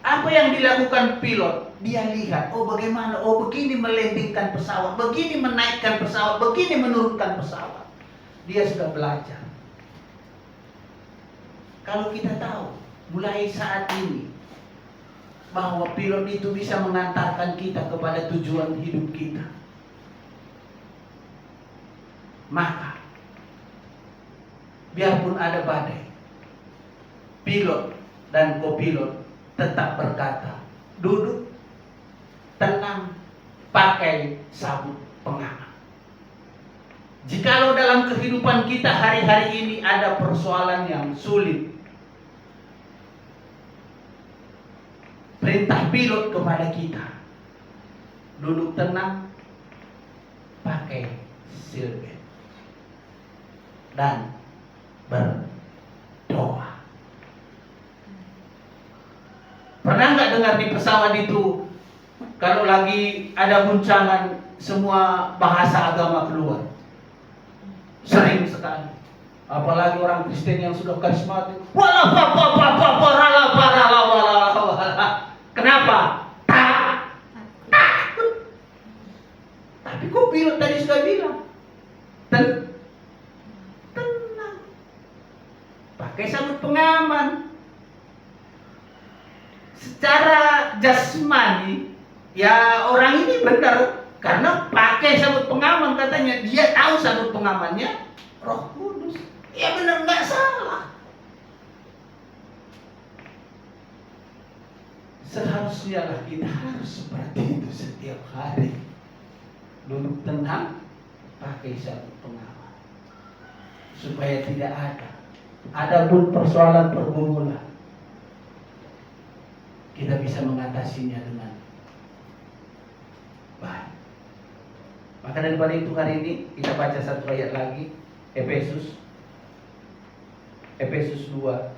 apa yang dilakukan pilot. Dia lihat, oh bagaimana, oh begini melandingkan pesawat, begini menaikkan pesawat, begini menurunkan pesawat. Dia sudah belajar. Kalau kita tahu mulai saat ini bahwa pilot itu bisa mengantarkan kita kepada tujuan hidup kita, maka biarpun ada badai, pilot dan kopilot tetap berkata, duduk tenang, pakai sabuk pengaman. Jikalau dalam kehidupan kita hari-hari ini ada persoalan yang sulit, perintah pilot kepada kita, duduk tenang, pakai seatbelt, dan berdoa. Pernah nggak dengar di pesawat itu, kalau lagi ada guncangan, semua bahasa agama keluar? Sering sekali. Apalagi orang Kristen yang sudah karismatik. Kenapa? Takut. Tapi kok pilot tadi sudah bilang, tenang, pakai sabuk pengaman. Secara jasmani, ya orang ini benar, karena pakai sabuk pengaman, katanya dia tahu sabuk pengamannya Roh Kudus. Ya benar, nggak salah. Seharusnya lah kita harus seperti itu setiap hari. Duduk tenang, pakai sabuk pengaman, supaya tidak ada pun persoalan pergumulan, kita bisa mengatasinya dengan baik. Maka daripada itu hari ini kita baca satu ayat lagi, Efesus 2.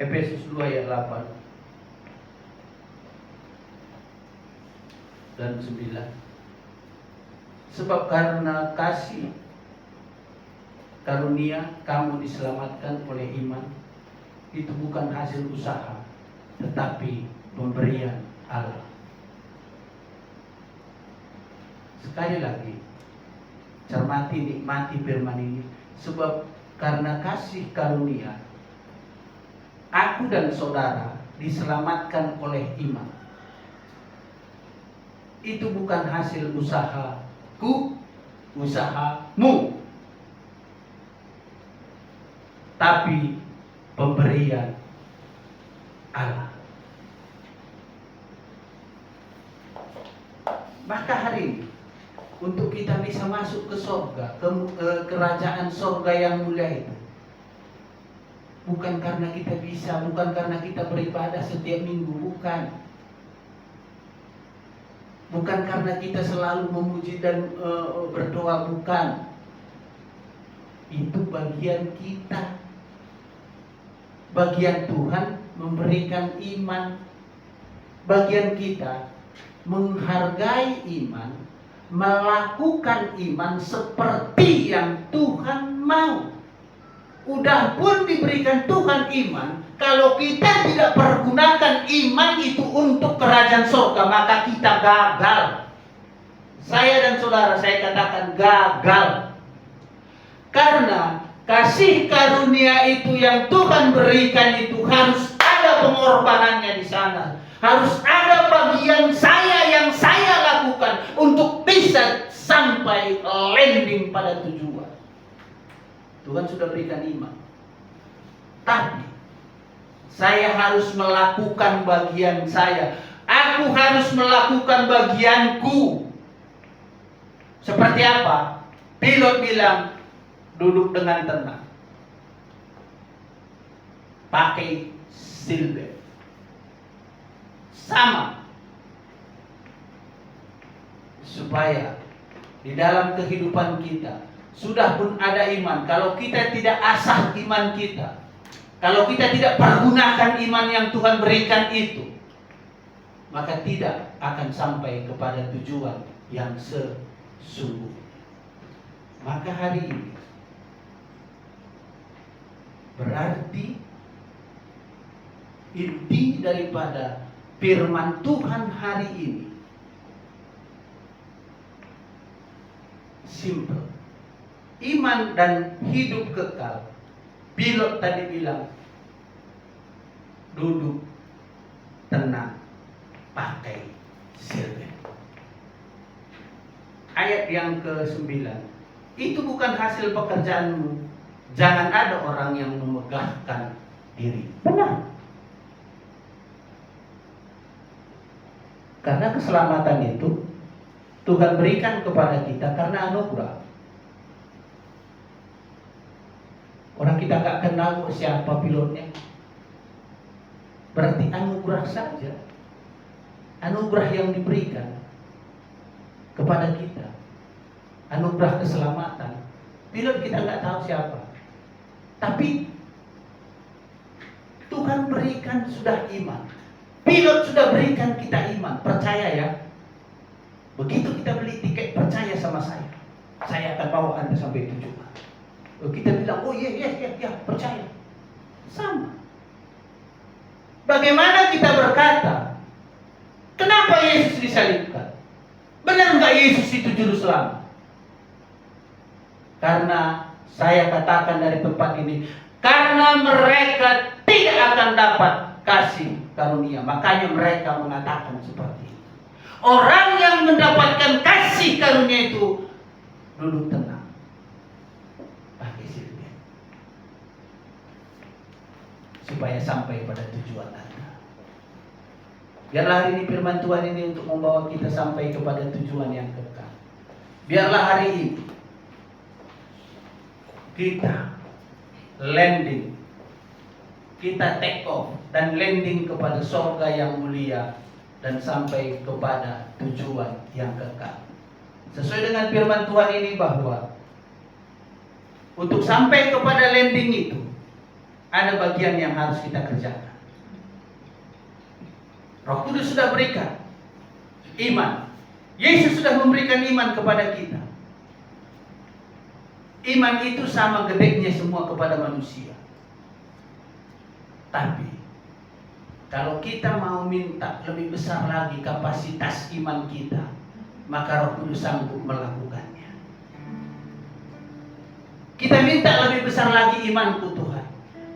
Efesus 2 ayat 8 dan 9. Sebab karena kasih karunia kamu diselamatkan oleh iman. Itu bukan hasil usaha, tetapi pemberian Allah. Sekali lagi, cermati, nikmati firman ini. Sebab karena kasih karunia, aku dan saudara diselamatkan oleh iman. Itu bukan hasil usahaku, usahamu, tapi pemberian Allah. Maka hari ini, untuk kita bisa masuk ke sorga, ke kerajaan sorga yang mulia itu, bukan karena kita bisa, bukan karena kita beribadah setiap minggu, bukan. Bukan karena kita selalu memuji dan berdoa, bukan. Itu bagian kita. Bagian Tuhan memberikan iman. Bagian kita menghargai iman, melakukan iman seperti yang Tuhan mau. Udah pun diberikan Tuhan iman, kalau kita tidak pergunakan iman itu untuk kerajaan surga, maka kita gagal. Saya dan saudara, saya katakan gagal. Karena kasih karunia itu yang Tuhan berikan itu harus ada pengorbanannya di sana. Harus ada bagian saya yang saya lakukan untuk bisa sampai landing pada tujuan. Tuhan sudah berikan iman. Tapi saya harus melakukan bagian saya. Aku harus melakukan bagianku. Seperti apa? Pilot bilang, duduk dengan tenang. Pakai seatbelt. Sama. Supaya di dalam kehidupan kita sudah pun ada iman. Kalau kita tidak asah iman kita, kalau kita tidak pergunakan iman yang Tuhan berikan itu, maka tidak akan sampai kepada tujuan yang sesungguhnya. Maka hari ini berarti inti daripada firman Tuhan hari ini simple. Iman dan hidup kekal. Pilot tadi bilang, duduk tenang, pakai seatbelt. Ayat yang ke-9, itu bukan hasil pekerjaanmu. Jangan ada orang yang memegahkan diri. Benar. Karena keselamatan itu Tuhan berikan kepada kita karena anugerah. Orang kita gak kenal siapa pilotnya. Berarti anugerah saja. Anugerah yang diberikan kepada kita. Anugerah keselamatan. Pilot kita gak tahu siapa. Tapi Tuhan berikan sudah iman. Pilot sudah berikan kita iman. Percaya ya. Begitu kita beli tiket, percaya sama saya. Saya akan bawa Anda sampai tujuan. Kita bilang, oh iya, percaya. Sama. Bagaimana kita berkata, kenapa Yesus disalibkan? Benar nggak Yesus itu juru selamat? Karena saya katakan dari tempat ini, karena mereka tidak akan dapat kasih karunia, makanya mereka mengatakan seperti itu. Orang yang mendapatkan kasih karunia itu duduk tenang, pakai seatbelt, supaya sampai pada tujuan Anda. Biarlah hari ini firman Tuhan ini untuk membawa kita sampai kepada tujuan yang kekal. Biarlah hari ini kita landing, kita take off dan landing kepada surga yang mulia dan sampai kepada tujuan yang kekal. Sesuai dengan firman Tuhan ini bahwa untuk sampai kepada landing itu ada bagian yang harus kita kerjakan. Roh Kudus sudah berikan iman. Yesus sudah memberikan iman kepada kita. Iman itu sama gedenya semua kepada manusia. Tapi kalau kita mau minta lebih besar lagi kapasitas iman kita, maka Roh Kudus sanggup melakukannya. Kita minta lebih besar lagi imanku Tuhan,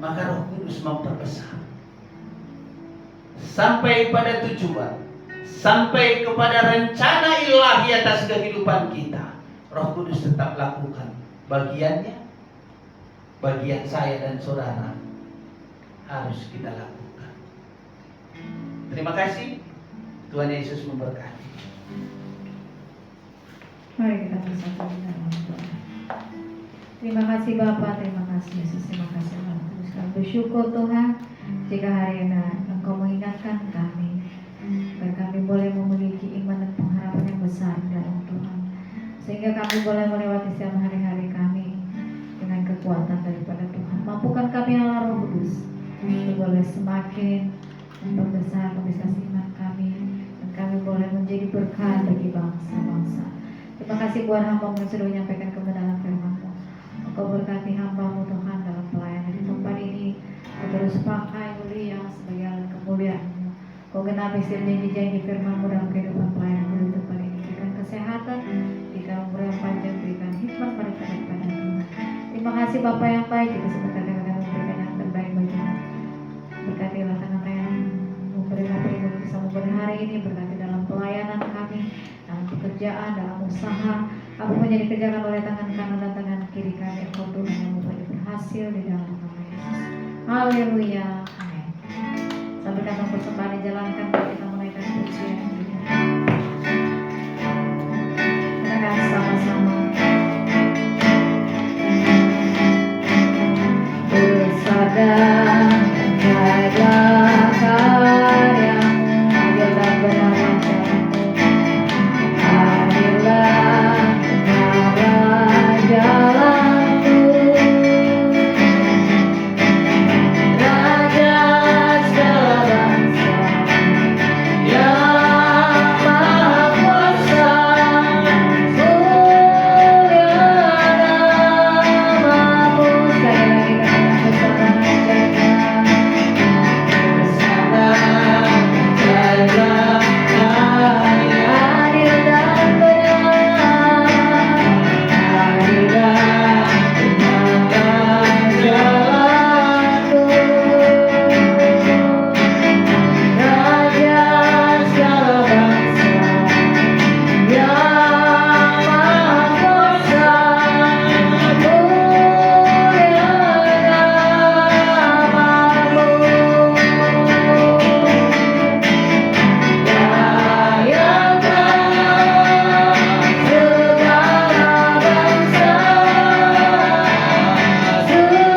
maka Roh Kudus memperbesar. Sampai pada tujuan, sampai kepada rencana ilahi atas kehidupan kita, Roh Kudus tetap lakukan bagiannya. Bagian saya dan saudara harus kita lakukan. Terima kasih. Tuhan Yesus memberkati. Mari kita bersatu di dalam doa. Terima kasih Bapa, terima kasih Yesus, terima kasih Roh Kudus. Kami bersyukur Tuhan jika hari ini Engkau mengingatkan kami agar kami boleh memiliki iman dan pengharapan yang besar dalam Tuhan, sehingga kami boleh melewati setiap hari-hari kami dengan kekuatan daripada Tuhan. Mampukan kami Allah Roh Kudus untuk boleh semakin memperbesar iman kami, dan kami boleh menjadi berkat bagi bangsa-bangsa. Terima kasih buat hamba-Mu yang sudah menyampaikan kebenaran firman-Mu. Engkau berkati hamba-Mu Tuhan dalam pelayanan di tempat ini. Kau terus pakai mulia sebagai alat kemuliaan-Mu. Kau genapi setiap janji-janji firman-Mu dalam kehidupan pelayanan di tempat ini. Berikan kesehatan, berikan umur yang panjang, berikan hikmat mereka daripada Tuhan. Terima kasih Bapa yang baik, kita sebentar kami akan memberikan yang terbaik bagimu. Berkatilah tangan-tangan memberi ibu bisa memberi hari ini, berkati dalam pelayanan kami, dalam pekerjaan, dalam usaha, apapun yang dikerjakan oleh tangan kanan dan tangan kiri kami, Engkau Tuhan yang membuat berhasil di dalam nama Yesus. Haleluya, amin. Sambil kantong persembahan dijalankan, kita menaikkan pujian. Kita akan sama-sama bersadar adalah karya-Mu, adil dan benar wajah-Mu, adillah benar jalan-Mu, Raja segala bangsa yang Maha Kuasa, mulia nama-Mu. Sekali lagi kata bersama jaga adil dan benar, adil dan benar jalan-Mu, Raja segala bangsa yang Maha Kuasa, mulia nama-Mu. Layankan segala bangsa, sujud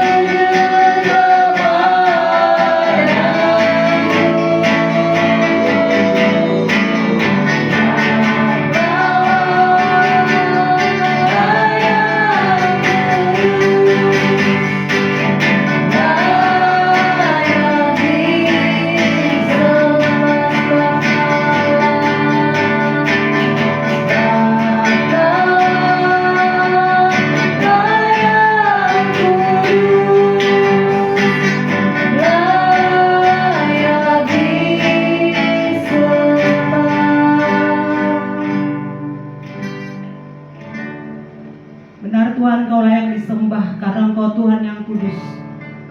Benar Tuhan, Kau layak disembah karena Engkau Tuhan yang kudus.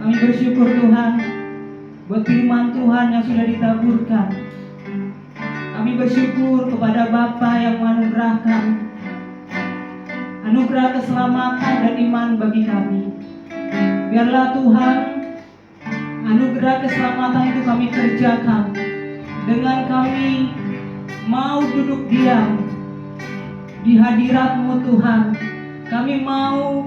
Kami bersyukur Tuhan buat firman Tuhan yang sudah ditaburkan. Kami bersyukur kepada Bapa yang menganugerahkan anugerah keselamatan dan iman bagi kami. Biarlah Tuhan anugerah keselamatan itu kami kerjakan dengan kami mau duduk diam di hadirat-Mu Tuhan. Kami mau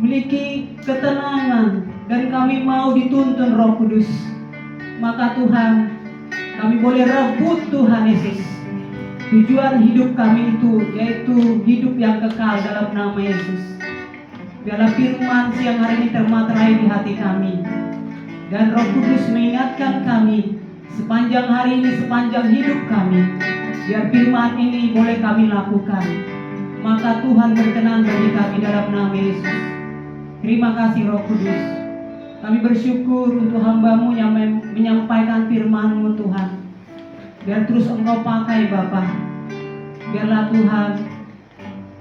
memiliki ketenangan dan kami mau dituntun Roh Kudus. Maka Tuhan, kami boleh rebut Tuhan Yesus tujuan hidup kami itu, yaitu hidup yang kekal dalam nama Yesus. Biarlah firman siang hari ini termaterai di hati kami, dan Roh Kudus mengingatkan kami sepanjang hari ini, sepanjang hidup kami. Biar firman ini boleh kami lakukan. Maka Tuhan berkenan bagi kami dalam nama Yesus. Terima kasih Roh Kudus. Kami bersyukur untuk hamba-Mu yang menyampaikan firman-Mu Tuhan. Biar terus Engkau pakai Bapa biarlah Tuhan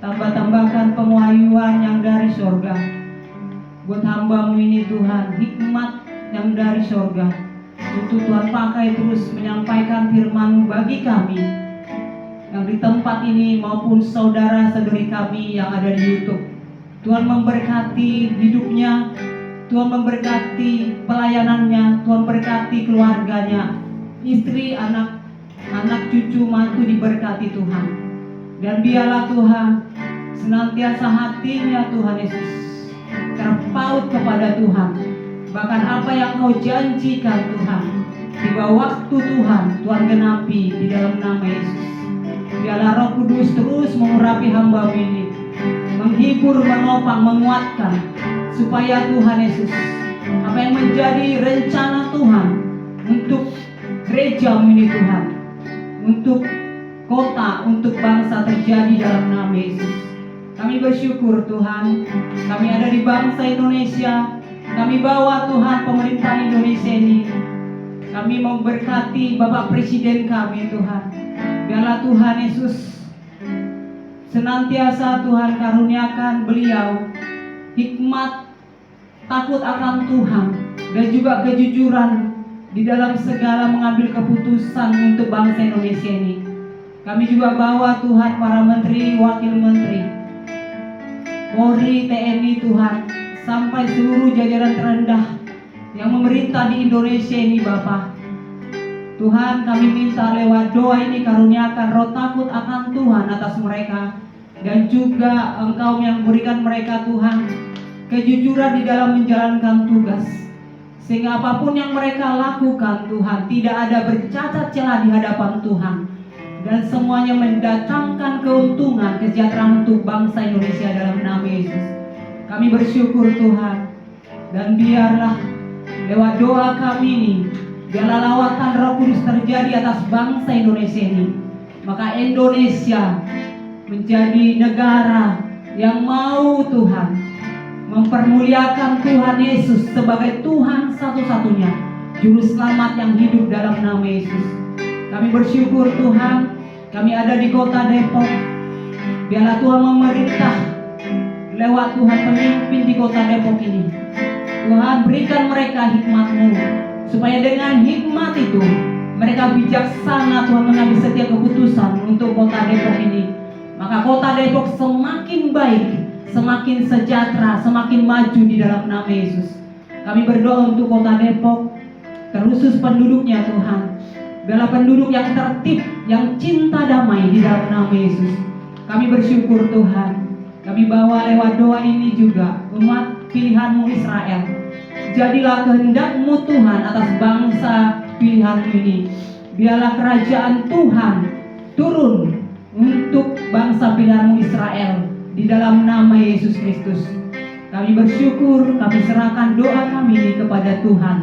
tambah-tambahkan pengahyuan yang dari sorga buat hamba-Mu ini Tuhan, hikmat yang dari sorga untuk Tuhan pakai terus menyampaikan firman-Mu bagi kami yang di tempat ini maupun saudara-saudari kami yang ada di YouTube. Tuhan memberkati hidupnya, Tuhan memberkati pelayanannya, Tuhan berkati keluarganya, istri, anak, cucu, mantu diberkati Tuhan. Dan biarlah Tuhan senantiasa hatinya Tuhan Yesus terpaut kepada Tuhan. Bahkan apa yang Kau janjikan Tuhan, tiba waktu Tuhan genapi di dalam nama Yesus. Biarlah Roh Kudus terus mengurapi hamba ini, menghibur, menopang, menguatkan, supaya Tuhan Yesus, apa yang menjadi rencana Tuhan untuk gereja ini Tuhan, untuk kota, untuk bangsa terjadi dalam nama Yesus. Kami bersyukur Tuhan, kami ada di bangsa Indonesia, kami bawa Tuhan pemerintahan Indonesia ini. Kami memberkati Bapak Presiden kami Tuhan. Biarlah Tuhan Yesus senantiasa Tuhan karuniakan beliau hikmat, takut akan Tuhan, dan juga kejujuran di dalam segala mengambil keputusan untuk bangsa Indonesia ini. Kami juga bawa Tuhan para menteri, wakil menteri, Polri, TNI Tuhan, sampai seluruh jajaran terendah yang memerintah di Indonesia ini Bapa. Tuhan, kami minta lewat doa ini karuniakan roh takut akan Tuhan atas mereka, dan juga Engkau yang berikan mereka Tuhan kejujuran di dalam menjalankan tugas, sehingga apapun yang mereka lakukan Tuhan tidak ada bercacat celah di hadapan Tuhan, dan semuanya mendatangkan keuntungan kesejahteraan untuk bangsa Indonesia dalam nama Yesus. Kami bersyukur Tuhan, dan biarlah lewat doa kami ini, biarlah lawatan Roh Kudus terjadi atas bangsa Indonesia ini, maka Indonesia menjadi negara yang mau Tuhan mempermuliakan Tuhan Yesus sebagai Tuhan satu-satunya, Juru Selamat yang hidup dalam nama Yesus. Kami bersyukur Tuhan, kami ada di kota Depok. Biarlah Tuhan memerintah lewat Tuhan pemimpin di kota Depok ini. Tuhan berikan mereka hikmat-Mu, supaya dengan hikmat itu mereka bijaksana Tuhan mengambil setiap keputusan untuk kota Depok ini. Maka kota Depok semakin baik, semakin sejahtera, semakin maju di dalam nama Yesus. Kami berdoa untuk kota Depok, terkhusus penduduknya Tuhan. Biarlah penduduk yang tertib, yang cinta damai di dalam nama Yesus. Kami bersyukur Tuhan. Kami bawa lewat doa ini juga umat pilihan-Mu Israel. Jadilah kehendak-Mu Tuhan atas bangsa pilihan-Mu ini. Biarlah kerajaan Tuhan turun untuk bangsa pilihan-Mu Israel di dalam nama Yesus Kristus. Kami bersyukur, kami serahkan doa kami ini kepada Tuhan.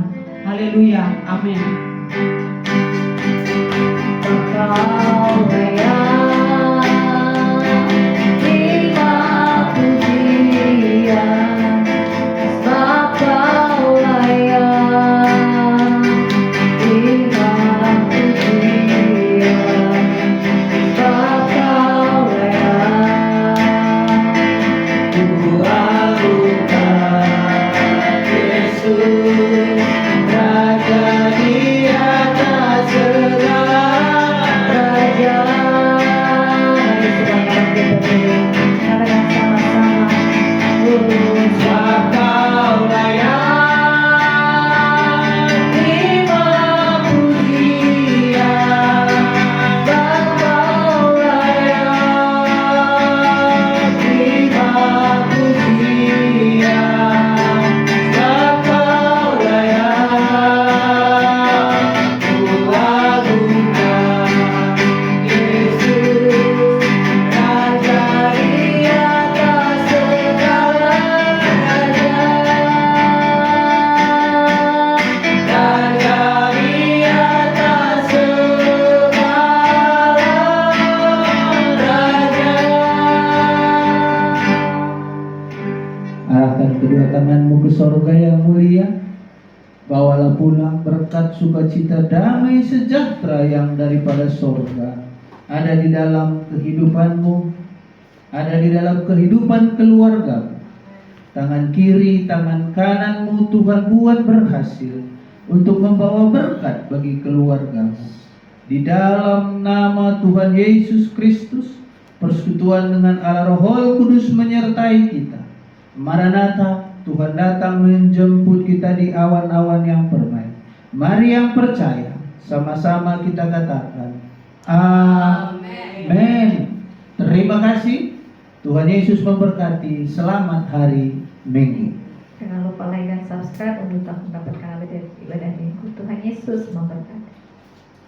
Haleluya, amin. Engkau layak terima pujian, sebab Kau layak terima pujian, sebab Kau layak. Ku agungkan Yesus, Raja di atas segala raja. Mari sedangkan kita katakan sama-sama. Sebab Kau layak terima pujian, Sebab Kau layak terima pujian, sebab Kau layak. Ku agungkan Yesus, Raja di atas segala raja. Raja di atas segala raja. Arahkan kedua tanganmu ke sorga yang mulia. Bawalah pulang berkat sukacita damai sejahtera yang daripada sorga. ada di dalam kehidupanmu, ada di dalam kehidupan keluarga. Tangan kiri, tangan kananmu Tuhan buat berhasil untuk membawa berkat bagi keluarga. Di dalam nama Tuhan Yesus Kristus, persekutuan dengan Allah Roh Kudus menyertai kita. Maranatha, Tuhan datang menjemput kita di awan-awan yang permai. Mari yang percaya, sama-sama kita katakan, Amin. Terima kasih. Tuhan Yesus memberkati. Selamat hari Minggu. Jangan lupa like dan subscribe untuk mendapatkan ibadah minggu. Tuhan Yesus memberkati.